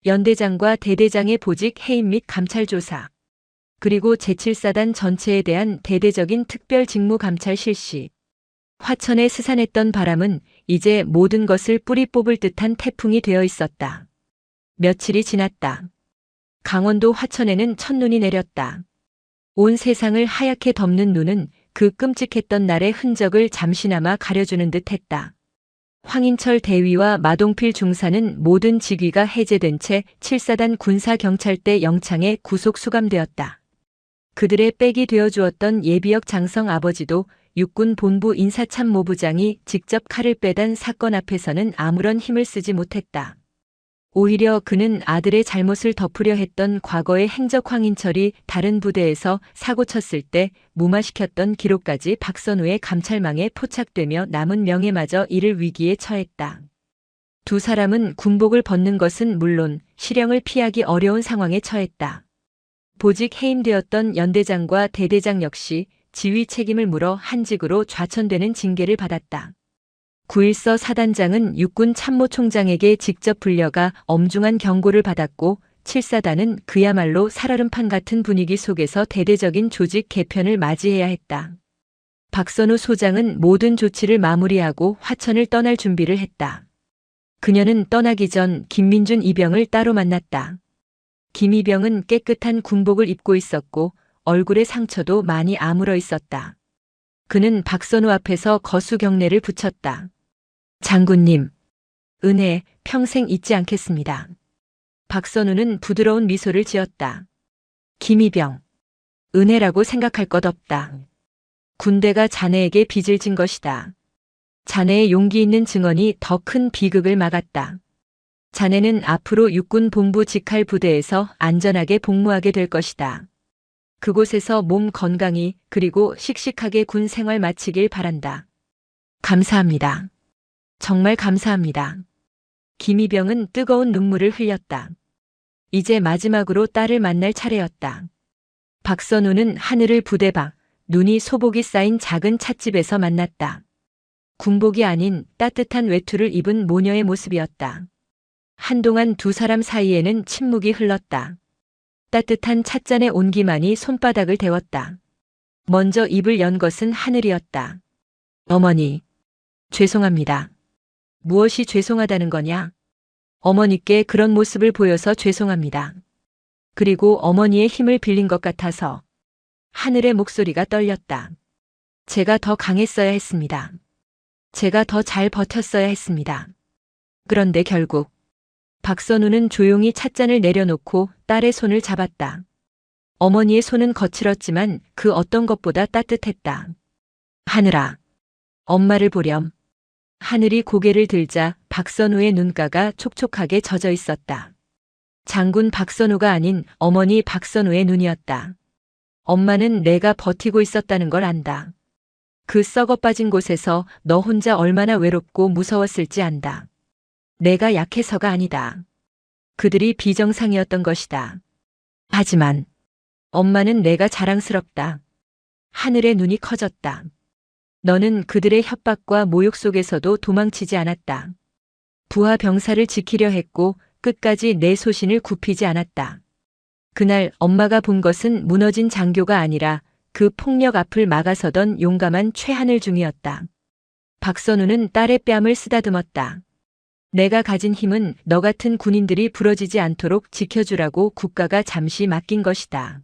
연대장과 대대장의 보직 해임 및 감찰조사, 그리고 제7사단 전체에 대한 대대적인 특별 직무 감찰 실시. 화천에 스산했던 바람은 이제 모든 것을 뿌리 뽑을 듯한 태풍이 되어 있었다. 며칠이 지났다. 강원도 화천에는 첫눈이 내렸다. 온 세상을 하얗게 덮는 눈은 그 끔찍했던 날의 흔적을 잠시나마 가려주는 듯 했다. 황인철 대위와 마동필 중사는 모든 직위가 해제된 채 7사단 군사경찰대 영창에 구속 수감되었다. 그들의 백이 되어주었던 예비역 장성 아버지도 육군 본부 인사참모부장이 직접 칼을 빼단 사건 앞에서는 아무런 힘을 쓰지 못했다. 오히려 그는 아들의 잘못을 덮으려 했던 과거의 행적 황인철이 다른 부대에서 사고 쳤을 때 무마시켰던 기록까지 박선우의 감찰망에 포착되며 남은 명예마저 이를 위기에 처했다. 두 사람은 군복을 벗는 것은 물론 실형을 피하기 어려운 상황에 처했다. 보직 해임되었던 연대장과 대대장 역시 지휘 책임을 물어 한직으로 좌천되는 징계를 받았다. 9.14 사단장은 육군 참모총장에게 직접 불려가 엄중한 경고를 받았고 7사단은 그야말로 살얼음판 같은 분위기 속에서 대대적인 조직 개편을 맞이해야 했다. 박선우 소장은 모든 조치를 마무리하고 화천을 떠날 준비를 했다. 그녀는 떠나기 전 김민준 이병을 따로 만났다. 김 이병은 깨끗한 군복을 입고 있었고 얼굴에 상처도 많이 아물어 있었다. 그는 박선우 앞에서 거수 경례를 붙였다. 장군님, 은혜 평생 잊지 않겠습니다. 박선우는 부드러운 미소를 지었다. 김이병, 은혜라고 생각할 것 없다. 군대가 자네에게 빚을 진 것이다. 자네의 용기 있는 증언이 더 큰 비극을 막았다. 자네는 앞으로 육군 본부 직할 부대에서 안전하게 복무하게 될 것이다. 그곳에서 몸 건강히 그리고 씩씩하게 군 생활 마치길 바란다. 감사합니다. 정말 감사합니다. 김이병은 뜨거운 눈물을 흘렸다. 이제 마지막으로 딸을 만날 차례였다. 박선우는 하늘을 부대 밖, 눈이 소복이 쌓인 작은 찻집에서 만났다. 군복이 아닌 따뜻한 외투를 입은 모녀의 모습이었다. 한동안 두 사람 사이에는 침묵이 흘렀다. 따뜻한 찻잔의 온기만이 손바닥을 데웠다. 먼저 입을 연 것은 하늘이었다. 어머니, 죄송합니다. 무엇이 죄송하다는 거냐? 어머니께 그런 모습을 보여서 죄송합니다. 그리고 어머니의 힘을 빌린 것 같아서 하늘의 목소리가 떨렸다. 제가 더 강했어야 했습니다. 제가 더 잘 버텼어야 했습니다. 그런데 결국 박선우는 조용히 찻잔을 내려놓고 딸의 손을 잡았다. 어머니의 손은 거칠었지만 그 어떤 것보다 따뜻했다. 하늘아, 엄마를 보렴. 하늘이 고개를 들자 박선우의 눈가가 촉촉하게 젖어 있었다. 장군 박선우가 아닌 어머니 박선우의 눈이었다. 엄마는 내가 버티고 있었다는 걸 안다. 그 썩어 빠진 곳에서 너 혼자 얼마나 외롭고 무서웠을지 안다. 내가 약해서가 아니다. 그들이 비정상이었던 것이다. 하지만 엄마는 내가 자랑스럽다. 하늘의 눈이 커졌다. 너는 그들의 협박과 모욕 속에서도 도망치지 않았다. 부하 병사를 지키려 했고 끝까지 내 소신을 굽히지 않았다. 그날 엄마가 본 것은 무너진 장교가 아니라 그 폭력 앞을 막아서던 용감한 최하늘 중이었다. 박선우는 딸의 뺨을 쓰다듬었다. 내가 가진 힘은 너 같은 군인들이 부러지지 않도록 지켜주라고 국가가 잠시 맡긴 것이다.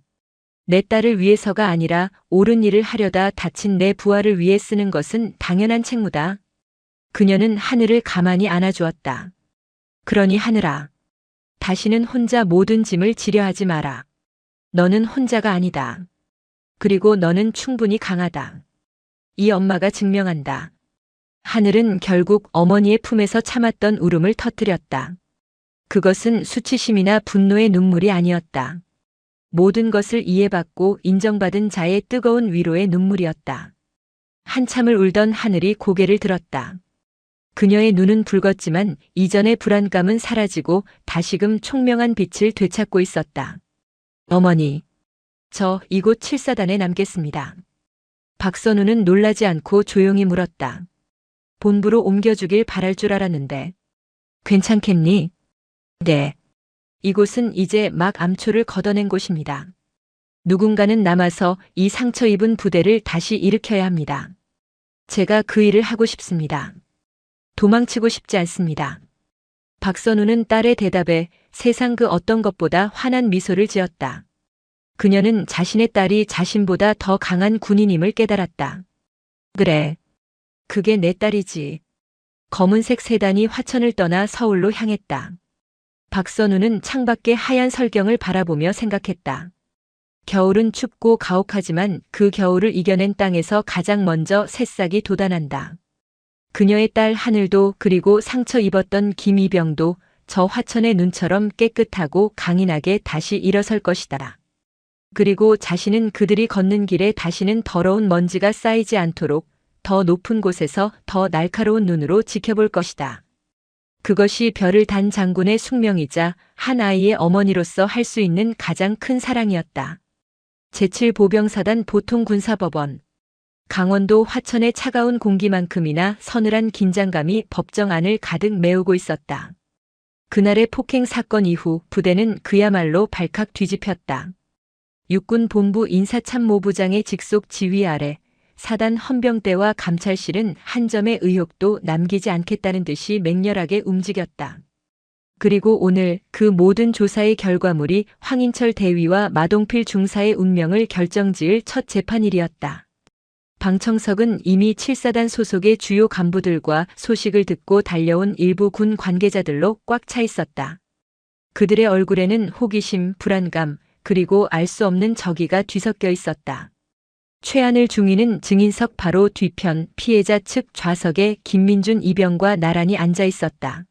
내 딸을 위해서가 아니라 옳은 일을 하려다 다친 내 부하를 위해 쓰는 것은 당연한 책무다. 그녀는 하늘을 가만히 안아주었다. 그러니 하늘아, 다시는 혼자 모든 짐을 지려 하지 마라. 너는 혼자가 아니다. 그리고 너는 충분히 강하다. 이 엄마가 증명한다. 하늘은 결국 어머니의 품에서 참았던 울음을 터뜨렸다. 그것은 수치심이나 분노의 눈물이 아니었다. 모든 것을 이해받고 인정받은 자의 뜨거운 위로의 눈물이었다. 한참을 울던 하늘이 고개를 들었다. 그녀의 눈은 붉었지만 이전의 불안감은 사라지고 다시금 총명한 빛을 되찾고 있었다. 어머니, 저 이곳 7사단에 남겠습니다. 박선우는 놀라지 않고 조용히 물었다. 본부로 옮겨주길 바랄 줄 알았는데. 괜찮겠니? 네. 이곳은 이제 막 암초를 걷어낸 곳입니다. 누군가는 남아서 이 상처 입은 부대를 다시 일으켜야 합니다. 제가 그 일을 하고 싶습니다. 도망치고 싶지 않습니다. 박선우는 딸의 대답에 세상 그 어떤 것보다 환한 미소를 지었다. 그녀는 자신의 딸이 자신보다 더 강한 군인임을 깨달았다. 그래. 그게 내 딸이지. 검은색 세단이 화천을 떠나 서울로 향했다. 박선우는 창밖의 하얀 설경을 바라보며 생각했다. 겨울은 춥고 가혹하지만 그 겨울을 이겨낸 땅에서 가장 먼저 새싹이 돋아난다. 그녀의 딸 하늘도 그리고 상처 입었던 김이병도 저 화천의 눈처럼 깨끗하고 강인하게 다시 일어설 것이다. 그리고 자신은 그들이 걷는 길에 다시는 더러운 먼지가 쌓이지 않도록 더 높은 곳에서 더 날카로운 눈으로 지켜볼 것이다. 그것이 별을 단 장군의 숙명이자 한 아이의 어머니로서 할 수 있는 가장 큰 사랑이었다. 제7보병사단 보통군사법원. 강원도 화천의 차가운 공기만큼이나 서늘한 긴장감이 법정 안을 가득 메우고 있었다. 그날의 폭행 사건 이후 부대는 그야말로 발칵 뒤집혔다. 육군본부 인사참모부장의 직속 지휘 아래 사단 헌병대와 감찰실은 한 점의 의혹도 남기지 않겠다는 듯이 맹렬하게 움직였다. 그리고 오늘 그 모든 조사의 결과물이 황인철 대위와 마동필 중사의 운명을 결정지을 첫 재판일이었다. 방청석은 이미 7사단 소속의 주요 간부들과 소식을 듣고 달려온 일부 군 관계자들로 꽉 차 있었다. 그들의 얼굴에는 호기심, 불안감, 그리고 알 수 없는 적의가 뒤섞여 있었다. 최하늘 중위는 증인석 바로 뒤편 피해자 측 좌석에 김민준 이병과 나란히 앉아 있었다.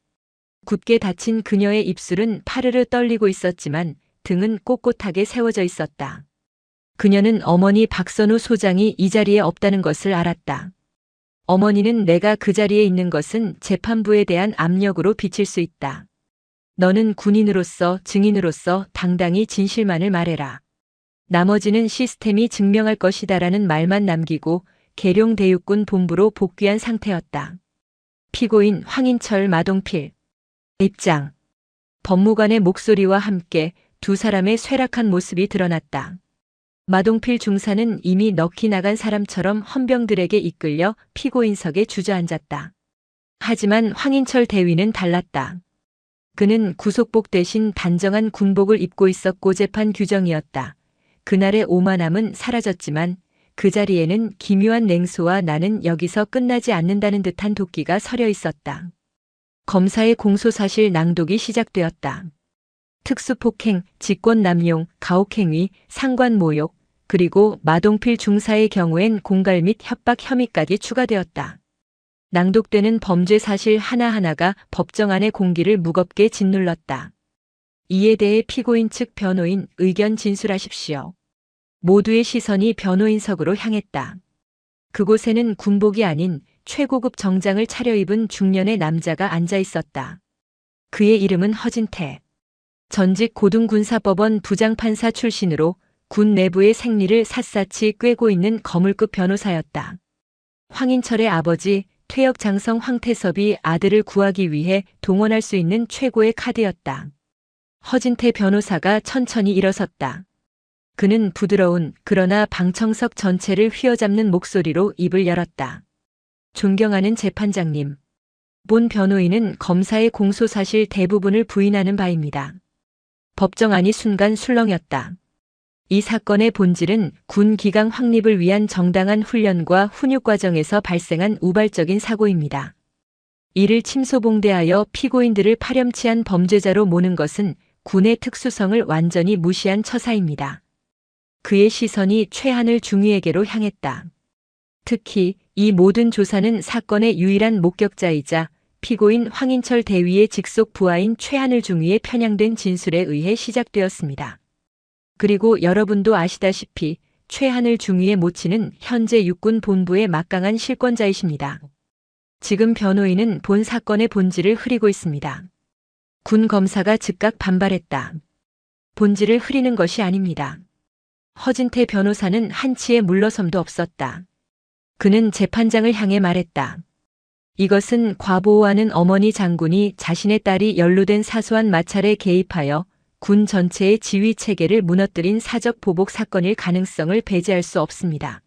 굳게 닫힌 그녀의 입술은 파르르 떨리고 있었지만 등은 꼿꼿하게 세워져 있었다. 그녀는 어머니 박선우 소장이 이 자리에 없다는 것을 알았다. 어머니는 내가 그 자리에 있는 것은 재판부에 대한 압력으로 비칠 수 있다. 너는 군인으로서 증인으로서 당당히 진실만을 말해라. 나머지는 시스템이 증명할 것이다라는 말만 남기고 계룡대육군 본부로 복귀한 상태였다. 피고인 황인철 마동필. 입장. 법무관의 목소리와 함께 두 사람의 쇠락한 모습이 드러났다. 마동필 중사는 이미 넋이 나간 사람처럼 헌병들에게 이끌려 피고인석에 주저앉았다. 하지만 황인철 대위는 달랐다. 그는 구속복 대신 단정한 군복을 입고 있었고 재판 규정이었다. 그날의 오만함은 사라졌지만 그 자리에는 기묘한 냉소와 나는 여기서 끝나지 않는다는 듯한 도끼가 서려 있었다. 검사의 공소사실 낭독이 시작되었다. 특수폭행, 직권남용, 가혹행위, 상관모욕, 그리고 마동필 중사의 경우엔 공갈 및 협박 혐의까지 추가되었다. 낭독되는 범죄 사실 하나하나가 법정 안의 공기를 무겁게 짓눌렀다. 이에 대해 피고인 측 변호인 의견 진술하십시오. 모두의 시선이 변호인석으로 향했다. 그곳에는 군복이 아닌 최고급 정장을 차려입은 중년의 남자가 앉아 있었다. 그의 이름은 허진태. 전직 고등군사법원 부장판사 출신으로 군 내부의 생리를 샅샅이 꿰고 있는 거물급 변호사였다. 황인철의 아버지 퇴역 장성 황태섭이 아들을 구하기 위해 동원할 수 있는 최고의 카드였다. 허진태 변호사가 천천히 일어섰다. 그는 부드러운 그러나 방청석 전체를 휘어잡는 목소리로 입을 열었다. 존경하는 재판장님. 본 변호인은 검사의 공소사실 대부분을 부인하는 바입니다. 법정안이 순간 술렁였다. 이 사건의 본질은 군 기강 확립을 위한 정당한 훈련과 훈육 과정에서 발생한 우발적인 사고입니다. 이를 침소봉대하여 피고인들을 파렴치한 범죄자로 모는 것은 군의 특수성을 완전히 무시한 처사입니다. 그의 시선이 최한을 중위에게로 향했다. 특히 이 모든 조사는 사건의 유일한 목격자이자 피고인 황인철 대위의 직속 부하인 최한을 중위에 편향된 진술에 의해 시작되었습니다. 그리고 여러분도 아시다시피 최한을 중위의 모치는 현재 육군 본부의 막강한 실권자이십니다. 지금 변호인은 본 사건의 본질을 흐리고 있습니다. 군 검사가 즉각 반발했다. 본질을 흐리는 것이 아닙니다. 허진태 변호사는 한치의 물러섬도 없었다. 그는 재판장을 향해 말했다. 이것은 과보호하는 어머니 장군이 자신의 딸이 연루된 사소한 마찰에 개입하여 군 전체의 지휘 체계를 무너뜨린 사적 보복 사건일 가능성을 배제할 수 없습니다.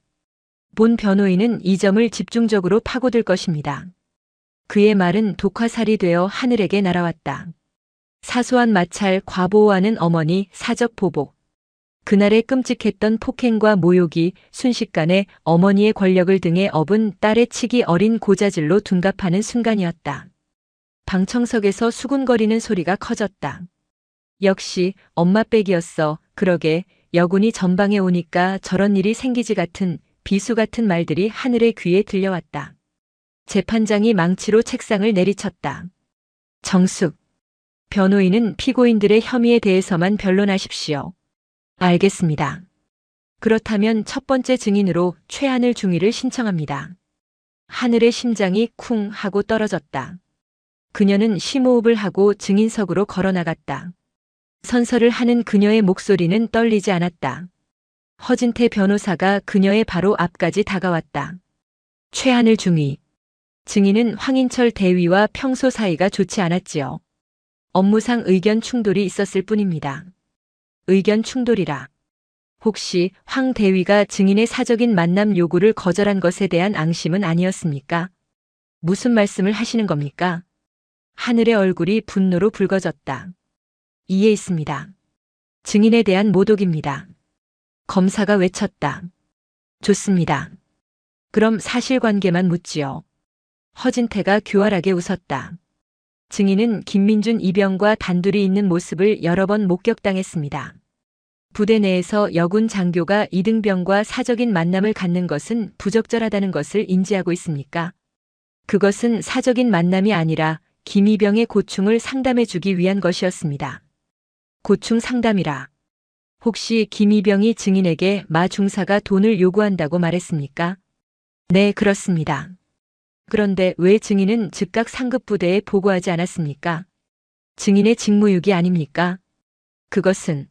본 변호인은 이 점을 집중적으로 파고들 것입니다. 그의 말은 독화살이 되어 하늘에게 날아왔다. 사소한 마찰, 과보호하는 어머니, 사적 보복. 그날의 끔찍했던 폭행과 모욕이 순식간에 어머니의 권력을 등에 업은 딸의 치기 어린 고자질로 둔갑하는 순간이었다. 방청석에서 수군거리는 소리가 커졌다. 역시 엄마 빽이었어. 그러게 여군이 전방에 오니까 저런 일이 생기지 같은 비수 같은 말들이 하늘의 귀에 들려왔다. 재판장이 망치로 책상을 내리쳤다. 정숙. 변호인은 피고인들의 혐의에 대해서만 변론하십시오. 알겠습니다. 그렇다면 첫 번째 증인으로 최한을 중위를 신청합니다. 하늘의 심장이 쿵 하고 떨어졌다. 그녀는 심호흡을 하고 증인석으로 걸어나갔다. 선서를 하는 그녀의 목소리는 떨리지 않았다. 허진태 변호사가 그녀의 바로 앞까지 다가왔다. 최한을 중위. 증인은 황인철 대위와 평소 사이가 좋지 않았지요. 업무상 의견 충돌이 있었을 뿐입니다. 의견 충돌이라. 혹시 황 대위가 증인의 사적인 만남 요구를 거절한 것에 대한 앙심은 아니었습니까? 무슨 말씀을 하시는 겁니까? 하늘의 얼굴이 분노로 붉어졌다. 이에 있습니다. 증인에 대한 모독입니다. 검사가 외쳤다. 좋습니다. 그럼 사실관계만 묻지요. 허진태가 교활하게 웃었다. 증인은 김민준 이병과 단둘이 있는 모습을 여러 번 목격당했습니다. 부대 내에서 여군 장교가 이등병과 사적인 만남을 갖는 것은 부적절하다는 것을 인지하고 있습니까? 그것은 사적인 만남이 아니라 김이병의 고충을 상담해 주기 위한 것이었습니다. 고충 상담이라. 혹시 김이병이 증인에게 마 중사가 돈을 요구한다고 말했습니까? 네, 그렇습니다. 그런데 왜 증인은 즉각 상급부대에 보고하지 않았습니까? 증인의 직무유기 아닙니까? 그것은.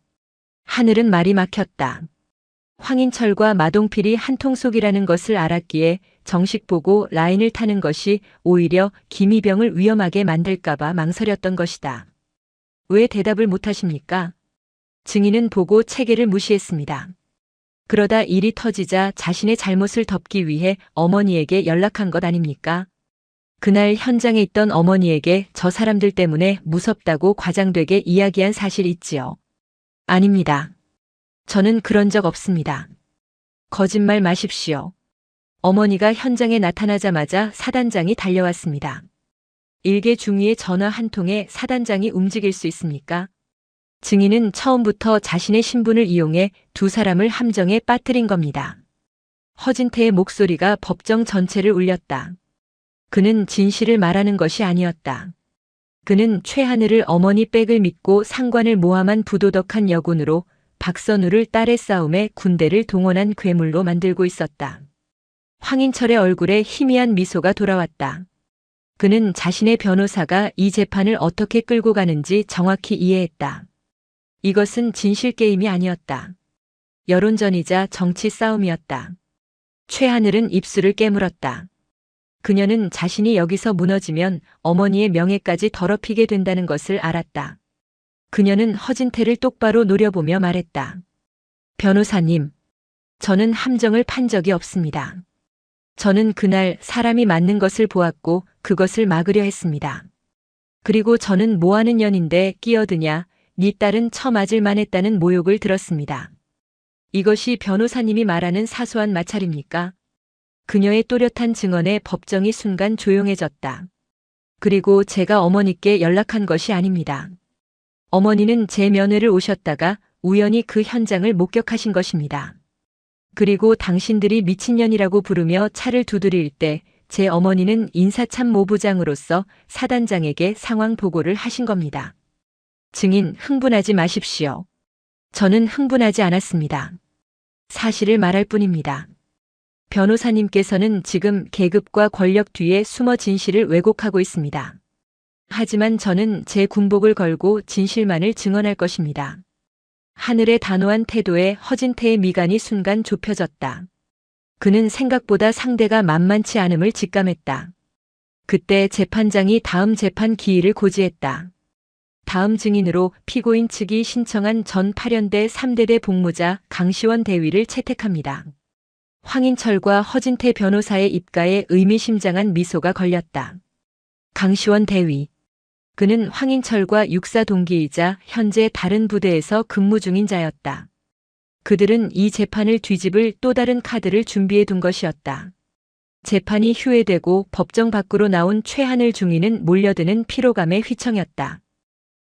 하늘은 말이 막혔다. 황인철과 마동필이 한통속이라는 것을 알았기에 정식 보고 라인을 타는 것이 오히려 김이병을 위험하게 만들까봐 망설였던 것이다. 왜 대답을 못하십니까? 증인은 보고 체계를 무시했습니다. 그러다 일이 터지자 자신의 잘못을 덮기 위해 어머니에게 연락한 것 아닙니까? 그날 현장에 있던 어머니에게 저 사람들 때문에 무섭다고 과장되게 이야기한 사실 있지요. 아닙니다. 저는 그런 적 없습니다. 거짓말 마십시오. 어머니가 현장에 나타나자마자 사단장이 달려왔습니다. 일개 중위의 전화 한 통에 사단장이 움직일 수 있습니까? 증인은 처음부터 자신의 신분을 이용해 두 사람을 함정에 빠뜨린 겁니다. 허진태의 목소리가 법정 전체를 울렸다. 그는 진실을 말하는 것이 아니었다. 그는 최하늘을 어머니 백을 믿고 상관을 모함한 부도덕한 여군으로 박선우를 딸의 싸움에 군대를 동원한 괴물로 만들고 있었다. 황인철의 얼굴에 희미한 미소가 돌아왔다. 그는 자신의 변호사가 이 재판을 어떻게 끌고 가는지 정확히 이해했다. 이것은 진실 게임이 아니었다. 여론전이자 정치 싸움이었다. 최하늘은 입술을 깨물었다. 그녀는 자신이 여기서 무너지면 어머니의 명예까지 더럽히게 된다는 것을 알았다. 그녀는 허진태를 똑바로 노려보며 말했다. 변호사님, 저는 함정을 판 적이 없습니다. 저는 그날 사람이 맞는 것을 보았고 그것을 막으려 했습니다. 그리고 저는 뭐하는 년인데 끼어드냐, 네 딸은 처맞을만 했다는 모욕을 들었습니다. 이것이 변호사님이 말하는 사소한 마찰입니까? 그녀의 또렷한 증언에 법정이 순간 조용해졌다. 그리고 제가 어머니께 연락한 것이 아닙니다. 어머니는 제 면회를 오셨다가 우연히 그 현장을 목격하신 것입니다. 그리고 당신들이 미친년이라고 부르며 차를 두드릴 때 제 어머니는 인사참모부장으로서 사단장에게 상황 보고를 하신 겁니다. 증인, 흥분하지 마십시오. 저는 흥분하지 않았습니다. 사실을 말할 뿐입니다. 변호사님께서는 지금 계급과 권력 뒤에 숨어 진실을 왜곡하고 있습니다. 하지만 저는 제 군복을 걸고 진실만을 증언할 것입니다. 하늘의 단호한 태도에 허진태의 미간이 순간 좁혀졌다. 그는 생각보다 상대가 만만치 않음을 직감했다. 그때 재판장이 다음 재판 기일을 고지했다. 다음 증인으로 피고인 측이 신청한 전 8연대 3대대 복무자 강시원 대위를 채택합니다. 황인철과 허진태 변호사의 입가에 의미심장한 미소가 걸렸다. 강시원 대위. 그는 황인철과 육사 동기이자 현재 다른 부대에서 근무 중인 자였다. 그들은 이 재판을 뒤집을 또 다른 카드를 준비해 둔 것이었다. 재판이 휴회되고 법정 밖으로 나온 최하늘 중위는 몰려드는 피로감에 휘청였다.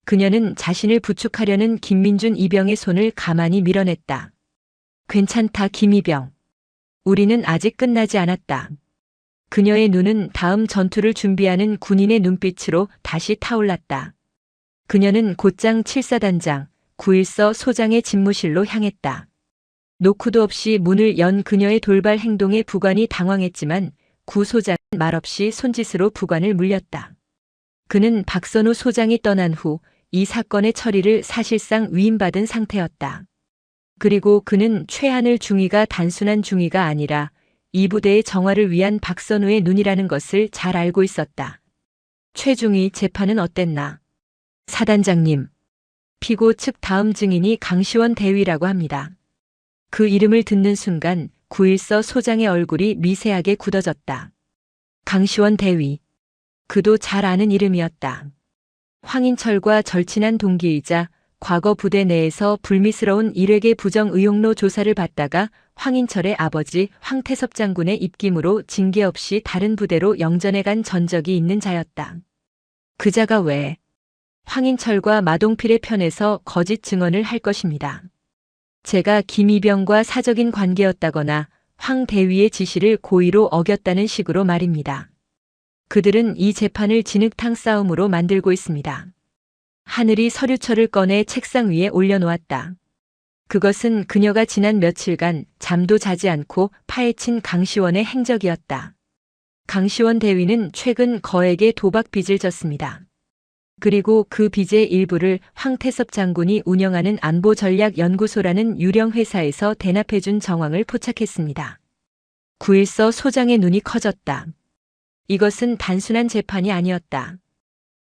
그녀는 자신을 부축하려는 김민준 이병의 손을 가만히 밀어냈다. 괜찮다, 김이병. 우리는 아직 끝나지 않았다. 그녀의 눈은 다음 전투를 준비하는 군인의 눈빛으로 다시 타올랐다. 그녀는 곧장 7사단장, 9일서 소장의 집무실로 향했다. 노크도 없이 문을 연 그녀의 돌발 행동에 부관이 당황했지만 구 소장은 말없이 손짓으로 부관을 물렸다. 그는 박선우 소장이 떠난 후 이 사건의 처리를 사실상 위임받은 상태였다. 그리고 그는 최하늘 중위가 단순한 중위가 아니라 이 부대의 정화를 위한 박선우의 눈이라는 것을 잘 알고 있었다. 최중위 재판은 어땠나? 사단장님. 피고 측 다음 증인이 강시원 대위라고 합니다. 그 이름을 듣는 순간 9일서 소장의 얼굴이 미세하게 굳어졌다. 강시원 대위. 그도 잘 아는 이름이었다. 황인철과 절친한 동기이자 과거 부대 내에서 불미스러운 일획의 부정 의혹로 조사를 받다가 황인철의 아버지 황태섭 장군의 입김으로 징계 없이 다른 부대로 영전해 간 전적이 있는 자였다. 그 자가 왜 황인철과 마동필의 편에서 거짓 증언을 할 것입니다. 제가 김이병과 사적인 관계였다거나 황 대위의 지시를 고의로 어겼다는 식으로 말입니다. 그들은 이 재판을 진흙탕 싸움으로 만들고 있습니다. 하늘이 서류철을 꺼내 책상 위에 올려놓았다. 그것은 그녀가 지난 며칠간 잠도 자지 않고 파헤친 강시원의 행적이었다. 강시원 대위는 최근 거액의 도박 빚을 졌습니다. 그리고 그 빚의 일부를 황태섭 장군이 운영하는 안보전략연구소라는 유령 회사에서 대납해준 정황을 포착했습니다. 9일서 소장의 눈이 커졌다. 이것은 단순한 재판이 아니었다.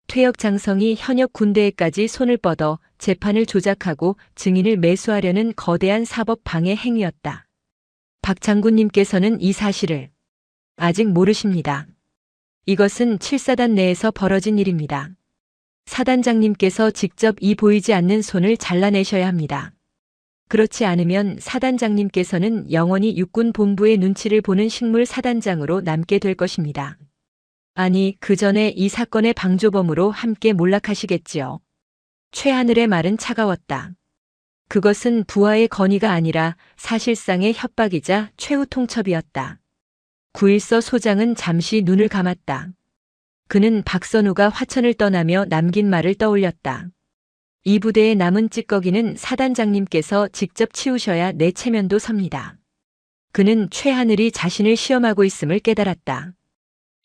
퇴역 장성이 현역 군대에까지 손을 뻗어 재판을 조작하고 증인을 매수하려는 거대한 사법 방해 행위였다. 박 장군님께서는 이 사실을 아직 모르십니다. 이것은 7사단 내에서 벌어진 일입니다. 사단장님께서 직접 이 보이지 않는 손을 잘라내셔야 합니다. 그렇지 않으면 사단장님께서는 영원히 육군 본부의 눈치를 보는 식물 사단장으로 남게 될 것입니다. 아니, 그 전에 이 사건의 방조범으로 함께 몰락하시겠지요. 최하늘의 말은 차가웠다. 그것은 부하의 건의가 아니라 사실상의 협박이자 최후 통첩이었다. 9.1서 소장은 잠시 눈을 감았다. 그는 박선우가 화천을 떠나며 남긴 말을 떠올렸다. 이 부대의 남은 찌꺼기는 사단장님께서 직접 치우셔야 내 체면도 섭니다. 그는 최하늘이 자신을 시험하고 있음을 깨달았다.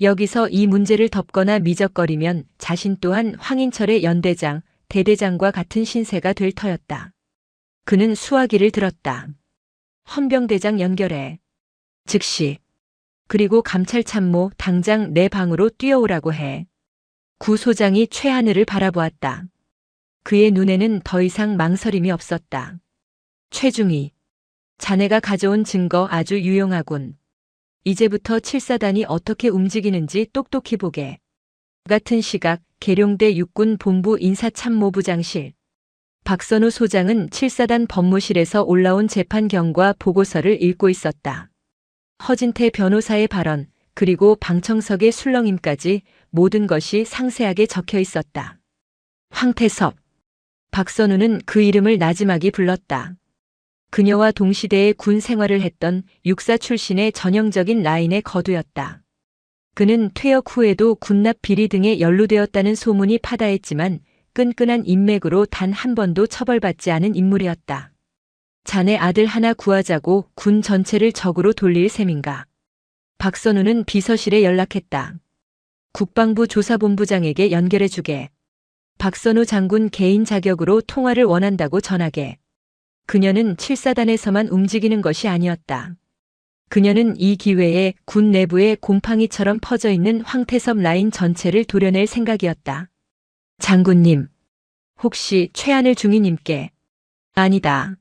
여기서 이 문제를 덮거나 미적거리면 자신 또한 황인철의 연대장, 대대장과 같은 신세가 될 터였다. 그는 수화기를 들었다. 헌병대장 연결해. 즉시. 그리고 감찰참모 당장 내 방으로 뛰어오라고 해. 구 소장이 최하늘을 바라보았다. 그의 눈에는 더 이상 망설임이 없었다. 최중희. 자네가 가져온 증거 아주 유용하군. 이제부터 7사단이 어떻게 움직이는지 똑똑히 보게. 같은 시각 계룡대 육군 본부 인사참모부장실. 박선우 소장은 7사단 법무실에서 올라온 재판경과 보고서를 읽고 있었다. 허진태 변호사의 발언, 그리고 방청석의 술렁임까지 모든 것이 상세하게 적혀 있었다. 황태섭. 박선우는 그 이름을 나지막이 불렀다. 그녀와 동시대에 군 생활을 했던 육사 출신의 전형적인 라인의 거두였다. 그는 퇴역 후에도 군납 비리 등에 연루되었다는 소문이 파다했지만 끈끈한 인맥으로 단 한 번도 처벌받지 않은 인물이었다. 자네 아들 하나 구하자고 군 전체를 적으로 돌릴 셈인가. 박선우는 비서실에 연락했다. 국방부 조사본부장에게 연결해주게. 박선우 장군 개인 자격으로 통화를 원한다고 전하게. 그녀는 7사단에서만 움직이는 것이 아니었다. 그녀는 이 기회에 군 내부에 곰팡이처럼 퍼져 있는 황태섭 라인 전체를 도려낼 생각이었다. 장군님, 혹시 최하늘 중위님께. 아니다.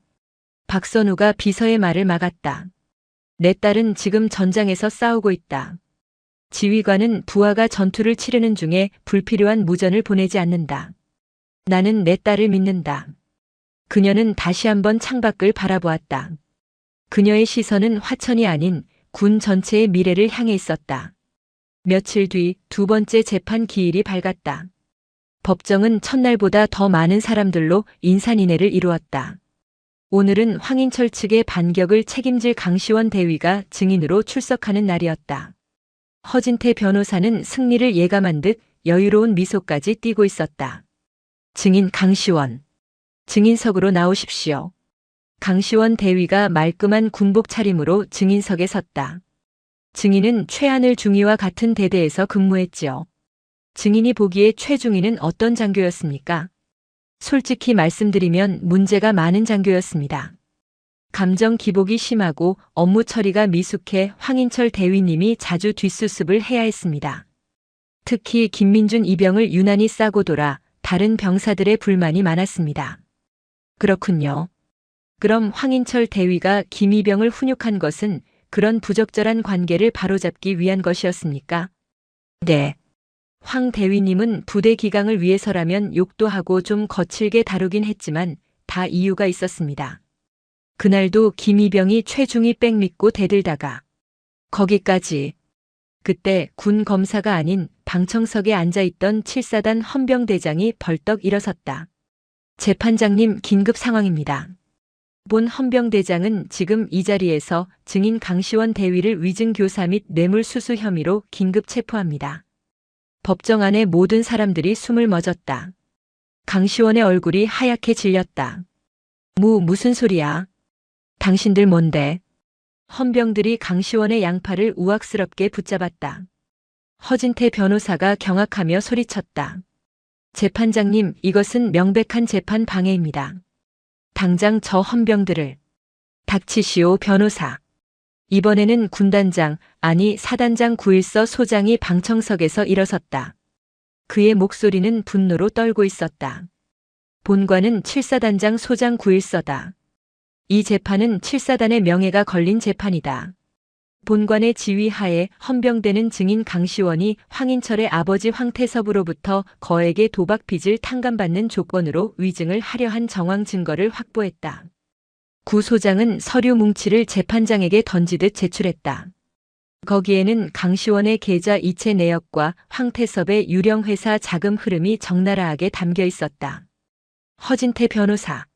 박선우가 비서의 말을 막았다. 내 딸은 지금 전장에서 싸우고 있다. 지휘관은 부하가 전투를 치르는 중에 불필요한 무전을 보내지 않는다. 나는 내 딸을 믿는다. 그녀는 다시 한번 창밖을 바라보았다. 그녀의 시선은 화천이 아닌 군 전체의 미래를 향해 있었다. 며칠 뒤 두 번째 재판 기일이 밝았다. 법정은 첫날보다 더 많은 사람들로 인산인해를 이루었다. 오늘은 황인철 측의 반격을 책임질 강시원 대위가 증인으로 출석하는 날이었다. 허진태 변호사는 승리를 예감한 듯 여유로운 미소까지 띠고 있었다. 증인 강시원. 증인석으로 나오십시오. 강시원 대위가 말끔한 군복 차림으로 증인석에 섰다. 증인은 최하늘 중위와 같은 대대에서 근무했지요. 증인이 보기에 최중위는 어떤 장교였습니까? 솔직히 말씀드리면 문제가 많은 장교였습니다. 감정 기복이 심하고 업무 처리가 미숙해 황인철 대위님이 자주 뒷수습을 해야 했습니다. 특히 김민준 이병을 유난히 싸고 돌아 다른 병사들의 불만이 많았습니다. 그렇군요. 그럼 황인철 대위가 김이병을 훈육한 것은 그런 부적절한 관계를 바로잡기 위한 것이었습니까? 네. 황 대위님은 부대 기강을 위해서라면 욕도 하고 좀 거칠게 다루긴 했지만 다 이유가 있었습니다. 그날도 김이병이 최중위 백 믿고 대들다가 거기까지. 그때 군 검사가 아닌 방청석에 앉아있던 7사단 헌병대장이 벌떡 일어섰다. 재판장님, 긴급 상황입니다. 본 헌병대장은 지금 이 자리에서 증인 강시원 대위를 위증교사 및 뇌물수수 혐의로 긴급 체포합니다. 법정 안에 모든 사람들이 숨을 멎었다. 강시원의 얼굴이 하얗게 질렸다. 무슨 소리야? 당신들 뭔데? 헌병들이 강시원의 양팔을 우악스럽게 붙잡았다. 허진태 변호사가 경악하며 소리쳤다. 재판장님, 이것은 명백한 재판 방해입니다. 당장 저 헌병들을. 닥치시오, 변호사. 이번에는 군단장, 아니 사단장 9.1서 소장이 방청석에서 일어섰다. 그의 목소리는 분노로 떨고 있었다. 본관은 7사단장 소장 9.1서다. 이 재판은 7사단의 명예가 걸린 재판이다. 본관의 지휘하에 헌병되는 증인 강시원이 황인철의 아버지 황태섭으로부터 거액의 도박 빚을 탕감받는 조건으로 위증을 하려 한 정황 증거를 확보했다. 구 소장은 서류 뭉치를 재판장에게 던지듯 제출했다. 거기에는 강시원의 계좌 이체 내역과 황태섭의 유령회사 자금 흐름이 적나라하게 담겨 있었다. 허진태 변호사.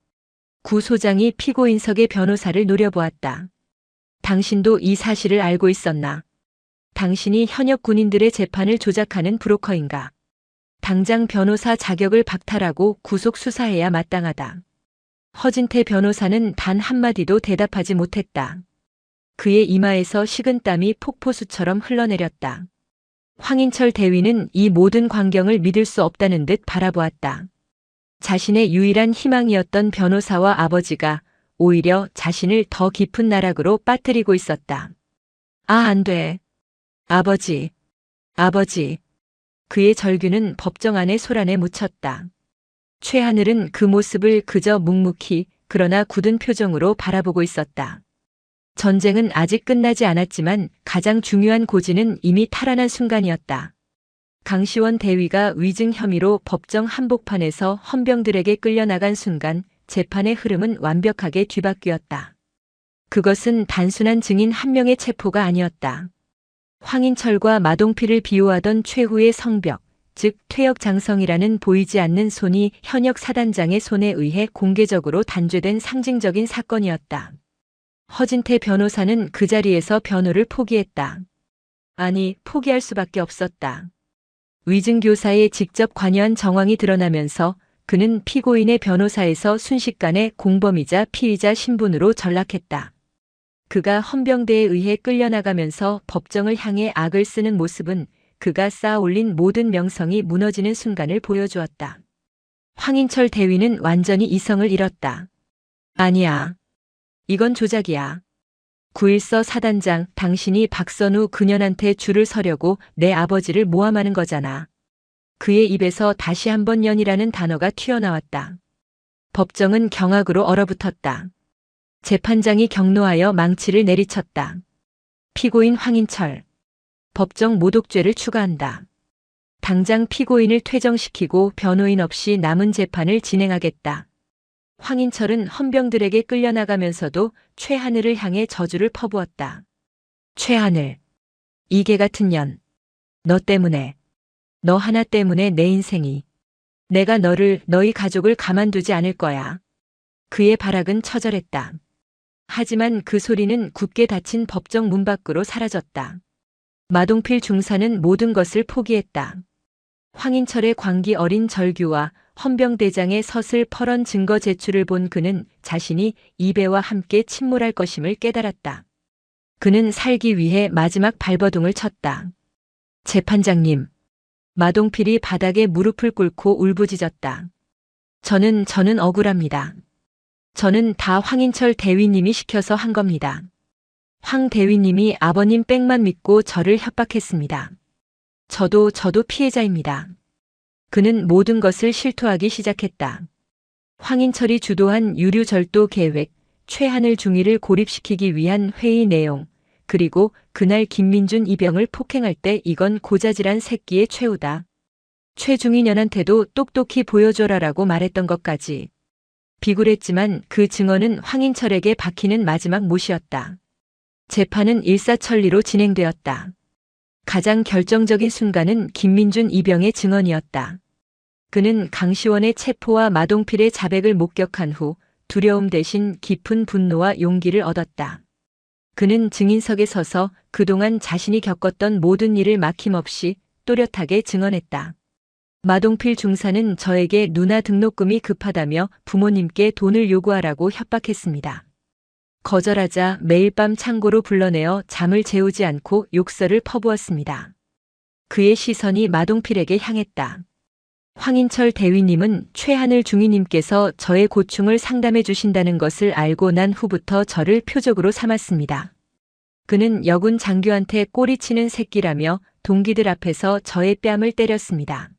구 소장이 피고인석의 변호사를 노려보았다. 당신도 이 사실을 알고 있었나? 당신이 현역 군인들의 재판을 조작하는 브로커인가? 당장 변호사 자격을 박탈하고 구속 수사해야 마땅하다. 허진태 변호사는 단 한마디도 대답하지 못했다. 그의 이마에서 식은땀이 폭포수처럼 흘러내렸다. 황인철 대위는 이 모든 광경을 믿을 수 없다는 듯 바라보았다. 자신의 유일한 희망이었던 변호사와 아버지가 오히려 자신을 더 깊은 나락으로 빠뜨리고 있었다. 아, 안 돼. 아버지. 아버지. 그의 절규는 법정 안의 소란에 묻혔다. 최하늘은 그 모습을 그저 묵묵히 그러나 굳은 표정으로 바라보고 있었다. 전쟁은 아직 끝나지 않았지만 가장 중요한 고지는 이미 탈환한 순간이었다. 강시원 대위가 위증 혐의로 법정 한복판에서 헌병들에게 끌려나간 순간 재판의 흐름은 완벽하게 뒤바뀌었다. 그것은 단순한 증인 한 명의 체포가 아니었다. 황인철과 마동필을 비호하던 최후의 성벽, 즉 퇴역장성이라는 보이지 않는 손이 현역 사단장의 손에 의해 공개적으로 단죄된 상징적인 사건이었다. 허진태 변호사는 그 자리에서 변호를 포기했다. 아니, 포기할 수밖에 없었다. 위증교사에 직접 관여한 정황이 드러나면서 그는 피고인의 변호사에서 순식간에 공범이자 피의자 신분으로 전락했다. 그가 헌병대에 의해 끌려나가면서 법정을 향해 악을 쓰는 모습은 그가 쌓아 올린 모든 명성이 무너지는 순간을 보여주었다. 황인철 대위는 완전히 이성을 잃었다. 아니야. 이건 조작이야. 9.14 사단장, 당신이 박선우 그년한테 줄을 서려고 내 아버지를 모함하는 거잖아. 그의 입에서 다시 한번 년이라는 단어가 튀어나왔다. 법정은 경악으로 얼어붙었다. 재판장이 경노하여 망치를 내리쳤다. 피고인 황인철. 법정 모독죄를 추가한다. 당장 피고인을 퇴정시키고 변호인 없이 남은 재판을 진행하겠다. 황인철은 헌병들에게 끌려나가면서도 최하늘을 향해 저주를 퍼부었다. 최하늘. 이 개 같은 년. 너 때문에. 너 하나 때문에 내 인생이. 내가 너를, 너희 가족을 가만두지 않을 거야. 그의 발악은 처절했다. 하지만 그 소리는 굳게 닫힌 법정 문 밖으로 사라졌다. 마동필 중사는 모든 것을 포기했다. 황인철의 광기 어린 절규와 헌병대장의 서슬퍼런 증거 제출을 본 그는 자신이 이배와 함께 침몰할 것임을 깨달았다. 그는 살기 위해 마지막 발버둥을 쳤다. 재판장님. 마동필이 바닥에 무릎을 꿇고 울부짖었다. 저는 억울합니다. 저는 다 황인철 대위님이 시켜서 한 겁니다. 황 대위님이 아버님 빽만 믿고 저를 협박했습니다. 저도 피해자입니다. 그는 모든 것을 실토하기 시작했다. 황인철이 주도한 유류절도 계획, 최하늘 중위를 고립시키기 위한 회의 내용, 그리고 그날 김민준 이병을 폭행할 때 이건 고자질한 새끼의 최후다. 최중인년한테도 똑똑히 보여줘라라고 말했던 것까지. 비굴했지만 그 증언은 황인철에게 박히는 마지막 못이었다. 재판은 일사천리로 진행되었다. 가장 결정적인 순간은 김민준 이병의 증언이었다. 그는 강시원의 체포와 마동필의 자백을 목격한 후 두려움 대신 깊은 분노와 용기를 얻었다. 그는 증인석에 서서 그동안 자신이 겪었던 모든 일을 막힘없이 또렷하게 증언했다. 마동필 중사는 저에게 누나 등록금이 급하다며 부모님께 돈을 요구하라고 협박했습니다. 거절하자 매일 밤 창고로 불러내어 잠을 재우지 않고 욕설을 퍼부었습니다. 그의 시선이 마동필에게 향했다. 황인철 대위님은 최하늘 중위님께서 저의 고충을 상담해 주신다는 것을 알고 난 후부터 저를 표적으로 삼았습니다. 그는 여군 장교한테 꼬리치는 새끼라며 동기들 앞에서 저의 뺨을 때렸습니다.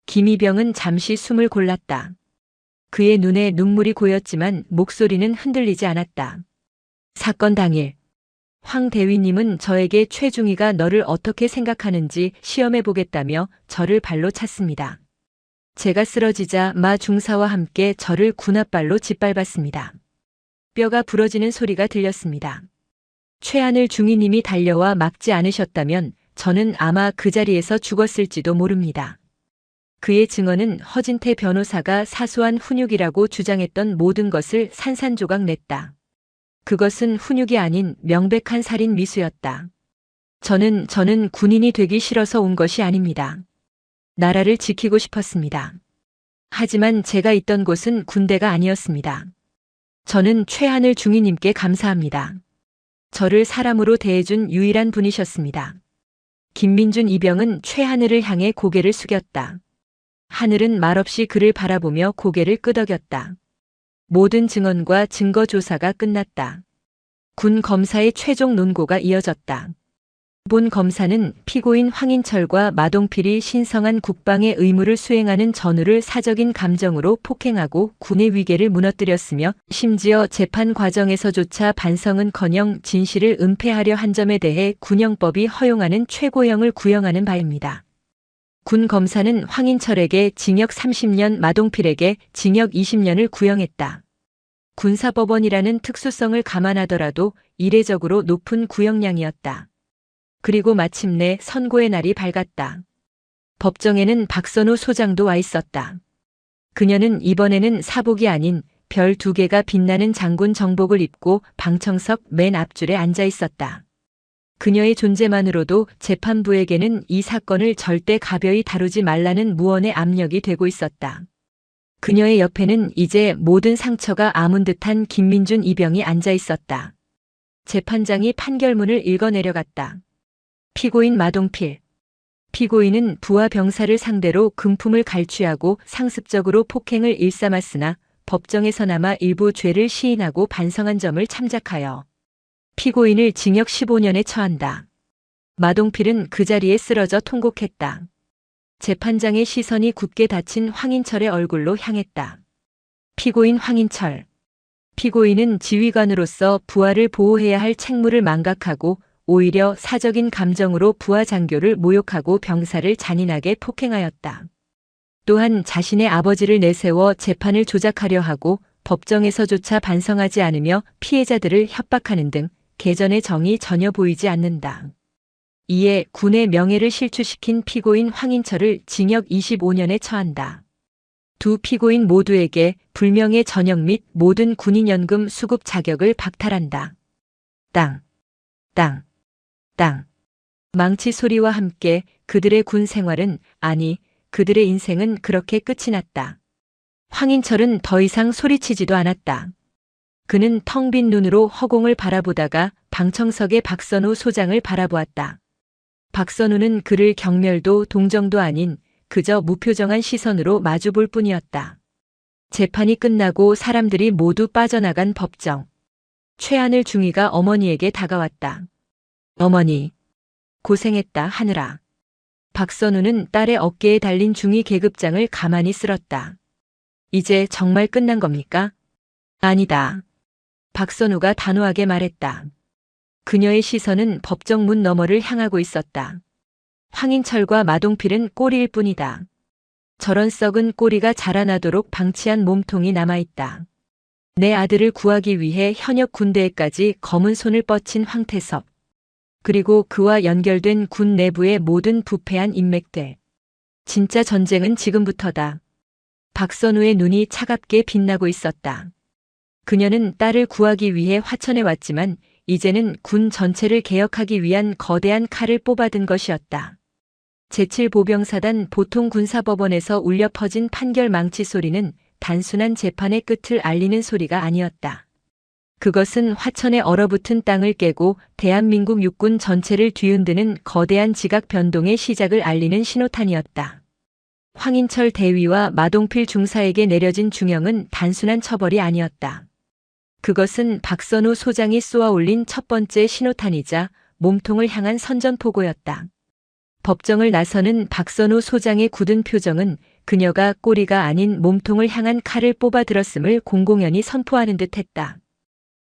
김이병은 잠시 숨을 골랐다. 그의 눈에 눈물이 고였지만 목소리는 흔들리지 않았다. 사건 당일 황 대위님은 저에게 최중희가 너를 어떻게 생각하는지 시험해보겠다며 저를 발로 찼습니다. 제가 쓰러지자 마 중사와 함께 저를 군홧발로 짓밟았습니다. 뼈가 부러지는 소리가 들렸습니다. 최하늘 중위님이 달려와 막지 않으셨다면 저는 아마 그 자리에서 죽었을지도 모릅니다. 그의 증언은 허진태 변호사가 사소한 훈육이라고 주장했던 모든 것을 산산조각 냈다. 그것은 훈육이 아닌 명백한 살인 미수였다. 저는 군인이 되기 싫어서 온 것이 아닙니다. 나라를 지키고 싶었습니다. 하지만 제가 있던 곳은 군대가 아니었습니다. 저는 최하늘 중위님께 감사합니다. 저를 사람으로 대해준 유일한 분이셨습니다. 김민준 이병은 최하늘을 향해 고개를 숙였다. 하늘은 말없이 그를 바라보며 고개를 끄덕였다. 모든 증언과 증거 조사가 끝났다. 군 검사의 최종 논고가 이어졌다. 본 검사는 피고인 황인철과 마동필이 신성한 국방의 의무를 수행하는 전우를 사적인 감정으로 폭행하고 군의 위계를 무너뜨렸으며 심지어 재판 과정에서조차 반성은커녕 진실을 은폐하려 한 점에 대해 군형법이 허용하는 최고형을 구형하는 바입니다. 군 검사는 황인철에게 징역 30년, 마동필에게 징역 20년을 구형했다. 군사법원이라는 특수성을 감안하더라도 이례적으로 높은 구형량이었다. 그리고 마침내 선고의 날이 밝았다. 법정에는 박선우 소장도 와 있었다. 그녀는 이번에는 사복이 아닌 별 2개가 빛나는 장군 정복을 입고 방청석 맨 앞줄에 앉아 있었다. 그녀의 존재만으로도 재판부에게는 이 사건을 절대 가벼이 다루지 말라는 무언의 압력이 되고 있었다. 그녀의 옆에는 이제 모든 상처가 아문 듯한 김민준 이병이 앉아 있었다. 재판장이 판결문을 읽어내려갔다. 피고인 마동필. 피고인은 부하 병사를 상대로 금품을 갈취하고 상습적으로 폭행을 일삼았으나 법정에서나마 일부 죄를 시인하고 반성한 점을 참작하여 피고인을 징역 15년에 처한다. 마동필은 그 자리에 쓰러져 통곡했다. 재판장의 시선이 굳게 닫힌 황인철의 얼굴로 향했다. 피고인 황인철. 피고인은 지휘관으로서 부하를 보호해야 할 책무를 망각하고 오히려 사적인 감정으로 부하 장교를 모욕하고 병사를 잔인하게 폭행하였다. 또한 자신의 아버지를 내세워 재판을 조작하려 하고 법정에서조차 반성하지 않으며 피해자들을 협박하는 등 개전의 정이 전혀 보이지 않는다. 이에 군의 명예를 실추시킨 피고인 황인철을 징역 25년에 처한다. 두 피고인 모두에게 불명예 전역 및 모든 군인연금 수급 자격을 박탈한다. 땅, 땅, 땅. 망치 소리와 함께 그들의 군 생활은, 아니, 그들의 인생은 그렇게 끝이 났다. 황인철은 더 이상 소리치지도 않았다. 그는 텅 빈 눈으로 허공을 바라보다가 방청석의 박선우 소장을 바라보았다. 박선우는 그를 경멸도 동정도 아닌 그저 무표정한 시선으로 마주볼 뿐이었다. 재판이 끝나고 사람들이 모두 빠져나간 법정. 최하늘 중위가 어머니에게 다가왔다. 어머니, 고생했다 하느라. 박선우는 딸의 어깨에 달린 중위 계급장을 가만히 쓸었다. 이제 정말 끝난 겁니까? 아니다. 박선우가 단호하게 말했다. 그녀의 시선은 법정 문 너머를 향하고 있었다. 황인철과 마동필은 꼬리일 뿐이다. 저런 썩은 꼬리가 자라나도록 방치한 몸통이 남아있다. 내 아들을 구하기 위해 현역 군대에까지 검은 손을 뻗친 황태섭. 그리고 그와 연결된 군 내부의 모든 부패한 인맥들. 진짜 전쟁은 지금부터다. 박선우의 눈이 차갑게 빛나고 있었다. 그녀는 딸을 구하기 위해 화천에 왔지만 이제는 군 전체를 개혁하기 위한 거대한 칼을 뽑아든 것이었다. 제7보병사단 보통 군사법원에서 울려 퍼진 판결 망치 소리는 단순한 재판의 끝을 알리는 소리가 아니었다. 그것은 화천에 얼어붙은 땅을 깨고 대한민국 육군 전체를 뒤흔드는 거대한 지각 변동의 시작을 알리는 신호탄이었다. 황인철 대위와 마동필 중사에게 내려진 중형은 단순한 처벌이 아니었다. 그것은 박선우 소장이 쏘아 올린 첫 번째 신호탄이자 몸통을 향한 선전포고였다. 법정을 나서는 박선우 소장의 굳은 표정은 그녀가 꼬리가 아닌 몸통을 향한 칼을 뽑아 들었음을 공공연히 선포하는 듯했다.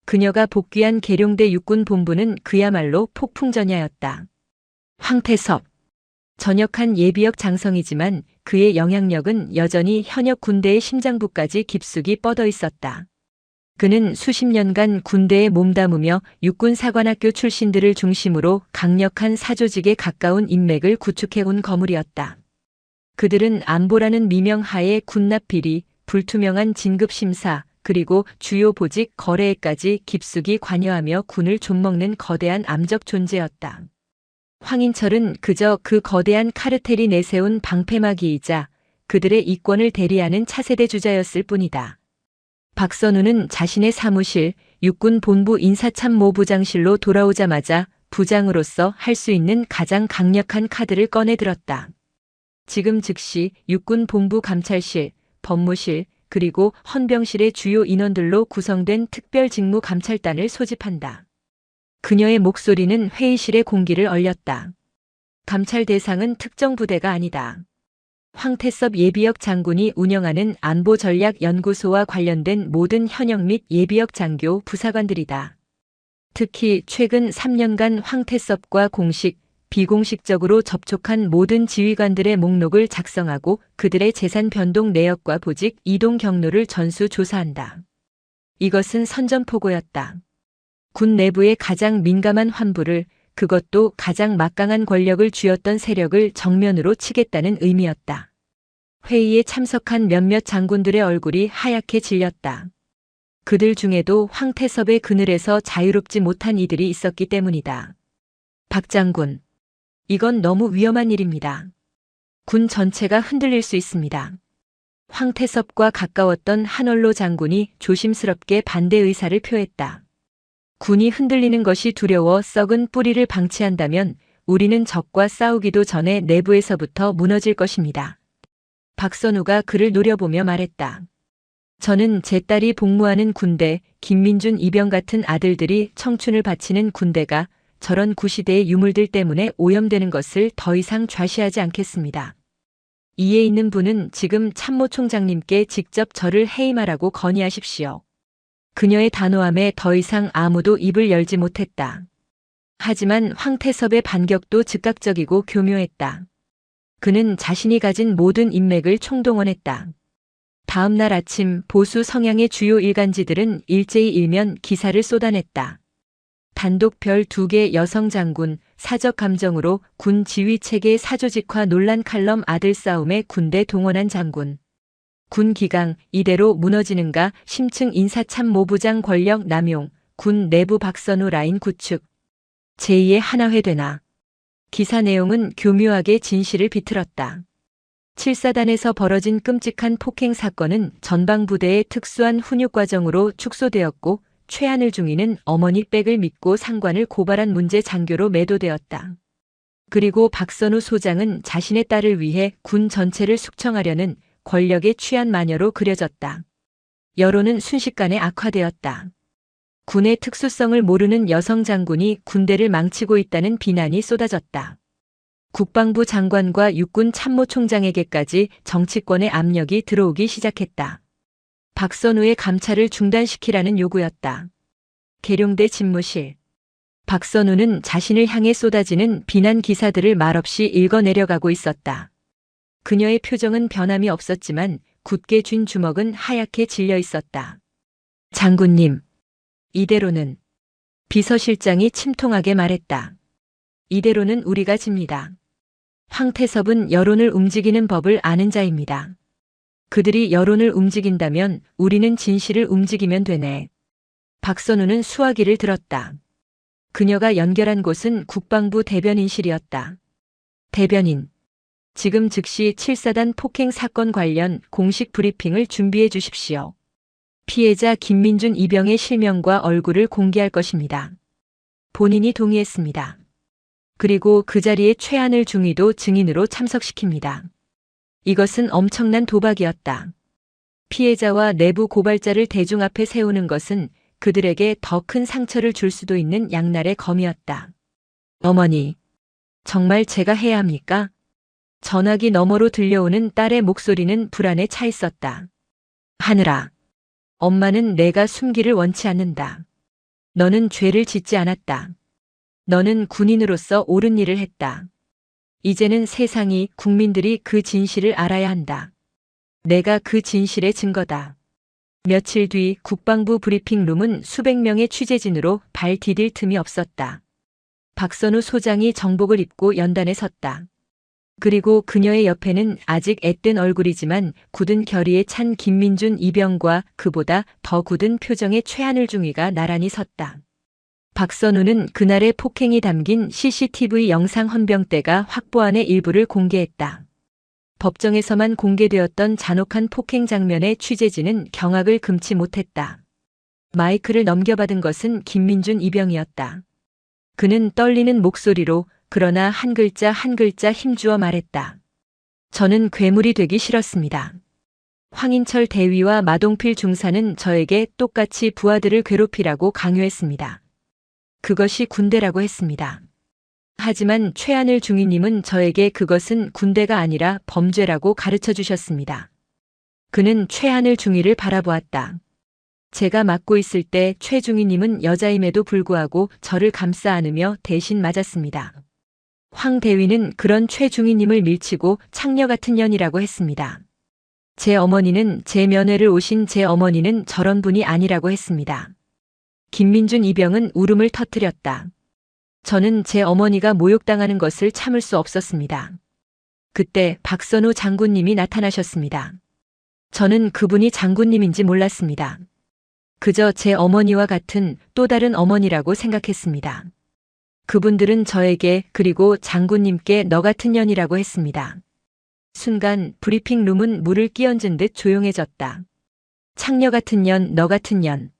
그녀가 복귀한 계룡대 육군본부는 그야말로 폭풍전야였다. 황태섭. 전역한 예비역 장성이지만 그의 영향력은 여전히 현역 군대의 심장부까지 깊숙이 뻗어 있었다. 그는 수십 년간 군대에 몸담으며 육군사관학교 출신들을 중심으로 강력한 사조직에 가까운 인맥을 구축해온 거물이었다. 그들은 안보라는 미명하에 군납 비리, 불투명한 진급심사, 그리고 주요 보직 거래에까지 깊숙이 관여하며 군을 좀먹는 거대한 암적 존재였다. 황인철은 그저 그 거대한 카르텔이 내세운 방패막이이자 그들의 이권을 대리하는 차세대 주자였을 뿐이다. 박선우는 자신의 사무실, 육군 본부 인사참모부장실로 돌아오자마자 부장으로서 할 수 있는 가장 강력한 카드를 꺼내 들었다. 지금 즉시 육군 본부 감찰실, 법무실, 그리고 헌병실의 주요 인원들로 구성된 특별직무감찰단을 소집한다. 그녀의 목소리는 회의실의 공기를 얼렸다. 감찰 대상은 특정 부대가 아니다. 황태섭 예비역 장군이 운영하는 안보전략연구소와 관련된 모든 현역 및 예비역 장교 부사관들이다. 특히 최근 3년간 황태섭과 공식, 비공식적으로 접촉한 모든 지휘관들의 목록을 작성하고 그들의 재산 변동 내역과 보직 이동 경로를 전수 조사한다. 이것은 선전포고였다. 군 내부의 가장 민감한 환부를, 그것도 가장 막강한 권력을 쥐었던 세력을 정면으로 치겠다는 의미였다. 회의에 참석한 몇몇 장군들의 얼굴이 하얗게 질렸다. 그들 중에도 황태섭의 그늘에서 자유롭지 못한 이들이 있었기 때문이다. 박 장군, 이건 너무 위험한 일입니다. 군 전체가 흔들릴 수 있습니다. 황태섭과 가까웠던 한월로 장군이 조심스럽게 반대 의사를 표했다. 군이 흔들리는 것이 두려워 썩은 뿌리를 방치한다면 우리는 적과 싸우기도 전에 내부에서부터 무너질 것입니다. 박선우가 그를 노려보며 말했다. 저는 제 딸이 복무하는 군대, 김민준 이병 같은 아들들이 청춘을 바치는 군대가 저런 구시대의 유물들 때문에 오염되는 것을 더 이상 좌시하지 않겠습니다. 이에 있는 분은 지금 참모총장님께 직접 저를 해임하라고 건의하십시오. 그녀의 단호함에 더 이상 아무도 입을 열지 못했다. 하지만 황태섭의 반격도 즉각적이고 교묘했다. 그는 자신이 가진 모든 인맥을 총동원했다. 다음 날 아침 보수 성향의 주요 일간지들은 일제히 일면 기사를 쏟아냈다. 단독 별 2개 여성 장군, 사적 감정으로 군 지휘체계 사조직화 논란 칼럼 아들 싸움에 군대 동원한 장군. 군 기강, 이대로 무너지는가 심층 인사참모부장 권력 남용, 군 내부 박선우 라인 구축. 제2의 하나회 되나. 기사 내용은 교묘하게 진실을 비틀었다. 7사단에서 벌어진 끔찍한 폭행 사건은 전방부대의 특수한 훈육 과정으로 축소되었고 최한을 중위는 어머니 백을 믿고 상관을 고발한 문제 장교로 매도되었다. 그리고 박선우 소장은 자신의 딸을 위해 군 전체를 숙청하려는 권력에 취한 마녀로 그려졌다. 여론은 순식간에 악화되었다. 군의 특수성을 모르는 여성 장군이 군대를 망치고 있다는 비난이 쏟아졌다. 국방부 장관과 육군 참모총장에게까지 정치권의 압력이 들어오기 시작했다. 박선우의 감찰을 중단시키라는 요구였다. 계룡대 집무실. 박선우는 자신을 향해 쏟아지는 비난 기사들을 말없이 읽어내려가고 있었다. 그녀의 표정은 변함이 없었지만 굳게 쥔 주먹은 하얗게 질려 있었다. 장군님, 이대로는. 비서실장이 침통하게 말했다. 이대로는 우리가 집니다. 황태섭은 여론을 움직이는 법을 아는 자입니다. 그들이 여론을 움직인다면 우리는 진실을 움직이면 되네. 박선우는 수화기를 들었다. 그녀가 연결한 곳은 국방부 대변인실이었다. 대변인. 지금 즉시 7사단 폭행 사건 관련 공식 브리핑을 준비해 주십시오. 피해자 김민준 이병의 실명과 얼굴을 공개할 것입니다. 본인이 동의했습니다. 그리고 그 자리에 최한을 중위도 증인으로 참석시킵니다. 이것은 엄청난 도박이었다. 피해자와 내부 고발자를 대중 앞에 세우는 것은 그들에게 더 큰 상처를 줄 수도 있는 양날의 검이었다. 어머니, 정말 제가 해야 합니까? 전화기 너머로 들려오는 딸의 목소리는 불안에 차 있었다. 하늘아, 엄마는 내가 숨기를 원치 않는다. 너는 죄를 짓지 않았다. 너는 군인으로서 옳은 일을 했다. 이제는 세상이 국민들이 그 진실을 알아야 한다. 내가 그 진실의 증거다. 며칠 뒤 국방부 브리핑룸은 수백 명의 취재진으로 발 디딜 틈이 없었다. 박선우 소장이 정복을 입고 연단에 섰다. 그리고 그녀의 옆에는 아직 앳된 얼굴이지만 굳은 결의에 찬 김민준 이병과 그보다 더 굳은 표정의 최하늘 중위가 나란히 섰다. 박선우는 그날의 폭행이 담긴 CCTV 영상 헌병대가 확보안의 일부를 공개했다. 법정에서만 공개되었던 잔혹한 폭행 장면의 취재진은 경악을 금치 못했다. 마이크를 넘겨받은 것은 김민준 이병이었다. 그는 떨리는 목소리로 그러나 한 글자 한 글자 힘주어 말했다. 저는 괴물이 되기 싫었습니다. 황인철 대위와 마동필 중사는 저에게 똑같이 부하들을 괴롭히라고 강요했습니다. 그것이 군대라고 했습니다. 하지만 최하늘 중위님은 저에게 그것은 군대가 아니라 범죄라고 가르쳐 주셨습니다. 그는 최하늘 중위를 바라보았다. 제가 맡고 있을 때 최 중위님은 여자임에도 불구하고 저를 감싸 안으며 대신 맞았습니다. 황 대위는 그런 최 중위님을 밀치고 창녀 같은 년이라고 했습니다. 제 어머니는 제 면회를 오신 제 어머니는 저런 분이 아니라고 했습니다. 김민준 이병은 울음을 터뜨렸다. 저는 제 어머니가 모욕당하는 것을 참을 수 없었습니다. 그때 박선우 장군님이 나타나셨습니다. 저는 그분이 장군님인지 몰랐습니다. 그저 제 어머니와 같은 또 다른 어머니라고 생각했습니다. 그분들은 저에게 그리고 장군님께 너 같은 년이라고 했습니다. 순간 브리핑룸은 물을 끼얹은 듯 조용해졌다. 창녀 같은 년, 너 같은 년.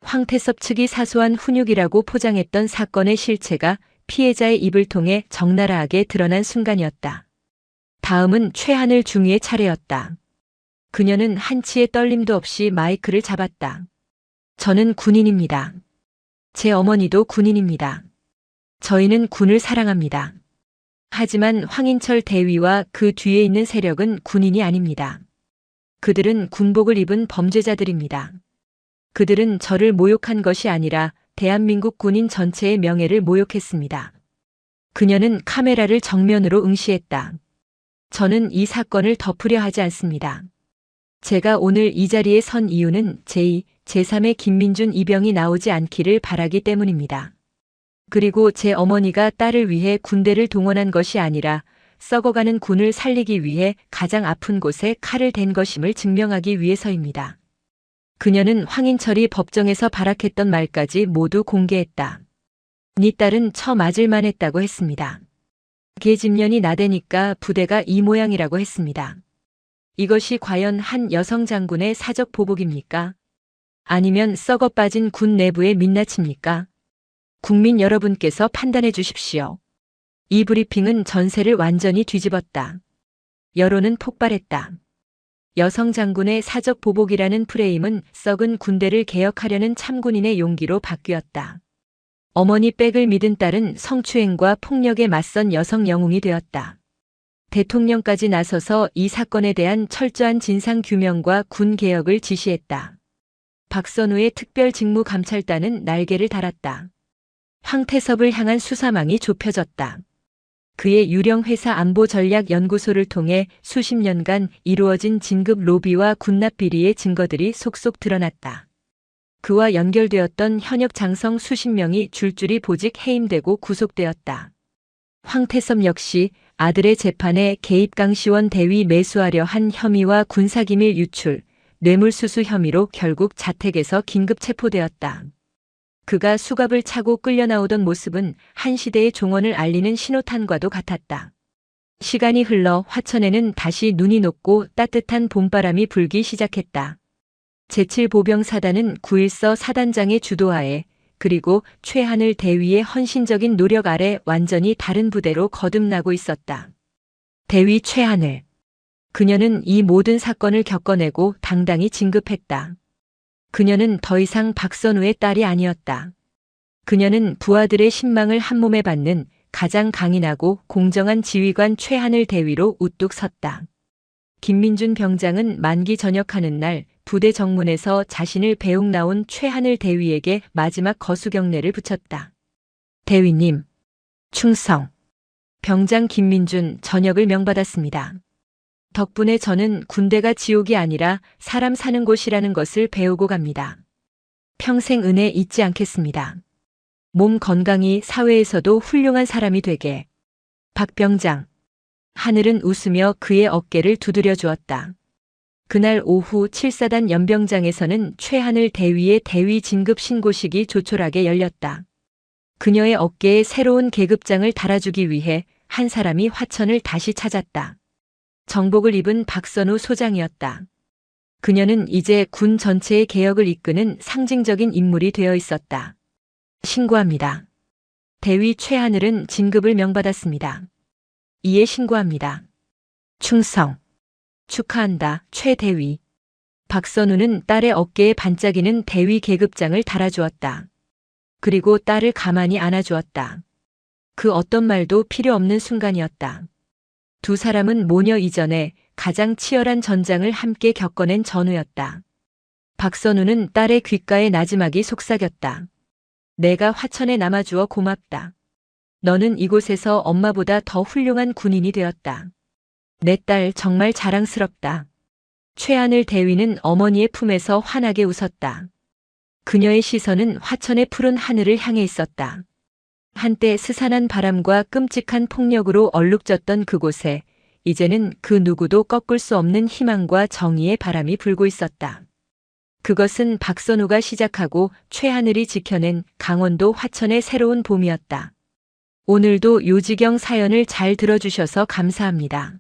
황태섭 측이 사소한 훈육이라고 포장했던 사건의 실체가 피해자의 입을 통해 적나라하게 드러난 순간이었다. 다음은 최하늘 중위의 차례였다. 그녀는 한치의 떨림도 없이 마이크를 잡았다. 저는 군인입니다. 제 어머니도 군인입니다. 저희는 군을 사랑합니다. 하지만 황인철 대위와 그 뒤에 있는 세력은 군인이 아닙니다. 그들은 군복을 입은 범죄자들입니다. 그들은 저를 모욕한 것이 아니라 대한민국 군인 전체의 명예를 모욕했습니다. 그녀는 카메라를 정면으로 응시했다. 저는 이 사건을 덮으려 하지 않습니다. 제가 오늘 이 자리에 선 이유는 제2, 제3의 김민준 이병이 나오지 않기를 바라기 때문입니다. 그리고 제 어머니가 딸을 위해 군대를 동원한 것이 아니라 썩어가는 군을 살리기 위해 가장 아픈 곳에 칼을 댄 것임을 증명하기 위해서입니다. 그녀는 황인철이 법정에서 발악했던 말까지 모두 공개했다. 네 딸은 처맞을만 했다고 했습니다. 계집년이 나대니까 부대가 이 모양이라고 했습니다. 이것이 과연 한 여성 장군의 사적 보복입니까? 아니면 썩어 빠진 군 내부의 민낯입니까? 국민 여러분께서 판단해 주십시오. 이 브리핑은 전세를 완전히 뒤집었다. 여론은 폭발했다. 여성 장군의 사적 보복이라는 프레임은 썩은 군대를 개혁하려는 참군인의 용기로 바뀌었다. 어머니 백을 믿은 딸은 성추행과 폭력에 맞선 여성 영웅이 되었다. 대통령까지 나서서 이 사건에 대한 철저한 진상규명과 군 개혁을 지시했다. 박선우의 특별직무감찰단은 날개를 달았다. 황태섭을 향한 수사망이 좁혀졌다. 그의 유령회사 안보전략연구소를 통해 수십 년간 이루어진 진급 로비와 군납 비리의 증거들이 속속 드러났다. 그와 연결되었던 현역 장성 수십 명이 줄줄이 보직 해임되고 구속되었다. 황태섭 역시 아들의 재판에 개입 강시원 대위 매수하려 한 혐의와 군사기밀 유출, 뇌물수수 혐의로 결국 자택에서 긴급 체포되었다. 그가 수갑을 차고 끌려나오던 모습은 한 시대의 종언을 알리는 신호탄과도 같았다. 시간이 흘러 화천에는 다시 눈이 녹고 따뜻한 봄바람이 불기 시작했다. 제7보병사단은 9.14 사단장의 주도하에 그리고 최하늘 대위의 헌신적인 노력 아래 완전히 다른 부대로 거듭나고 있었다. 대위 최하늘. 그녀는 이 모든 사건을 겪어내고 당당히 진급했다. 그녀는 더 이상 박선우의 딸이 아니었다. 그녀는 부하들의 신망을 한몸에 받는 가장 강인하고 공정한 지휘관 최하늘 대위로 우뚝 섰다. 김민준 병장은 만기 전역하는 날 부대 정문에서 자신을 배웅 나온 최하늘 대위에게 마지막 거수 경례를 붙였다. 대위님, 충성. 병장 김민준 전역을 명받았습니다. 덕분에 저는 군대가 지옥이 아니라 사람 사는 곳이라는 것을 배우고 갑니다. 평생 은혜 잊지 않겠습니다. 몸 건강히 사회에서도 훌륭한 사람이 되게. 박 병장. 하늘은 웃으며 그의 어깨를 두드려 주었다. 그날 오후 7사단 연병장에서는 최하늘 대위의 대위 진급 신고식이 조촐하게 열렸다. 그녀의 어깨에 새로운 계급장을 달아주기 위해 한 사람이 화천을 다시 찾았다. 정복을 입은 박선우 소장이었다. 그녀는 이제 군 전체의 개혁을 이끄는 상징적인 인물이 되어 있었다. 신고합니다. 대위 최하늘은 진급을 명받았습니다. 이에 신고합니다. 충성. 축하한다, 최 대위. 박선우는 딸의 어깨에 반짝이는 대위 계급장을 달아주었다. 그리고 딸을 가만히 안아주었다. 그 어떤 말도 필요 없는 순간이었다. 두 사람은 모녀 이전에 가장 치열한 전장을 함께 겪어낸 전우였다. 박선우는 딸의 귓가에 나지막이 속삭였다. 내가 화천에 남아주어 고맙다. 너는 이곳에서 엄마보다 더 훌륭한 군인이 되었다. 내 딸 정말 자랑스럽다. 최하늘 대위는 어머니의 품에서 환하게 웃었다. 그녀의 시선은 화천의 푸른 하늘을 향해 있었다. 한때 스산한 바람과 끔찍한 폭력으로 얼룩졌던 그곳에 이제는 그 누구도 꺾을 수 없는 희망과 정의의 바람이 불고 있었다. 그것은 박선우가 시작하고 최하늘이 지켜낸 강원도 화천의 새로운 봄이었다. 오늘도 요지경 사연을 잘 들어주셔서 감사합니다.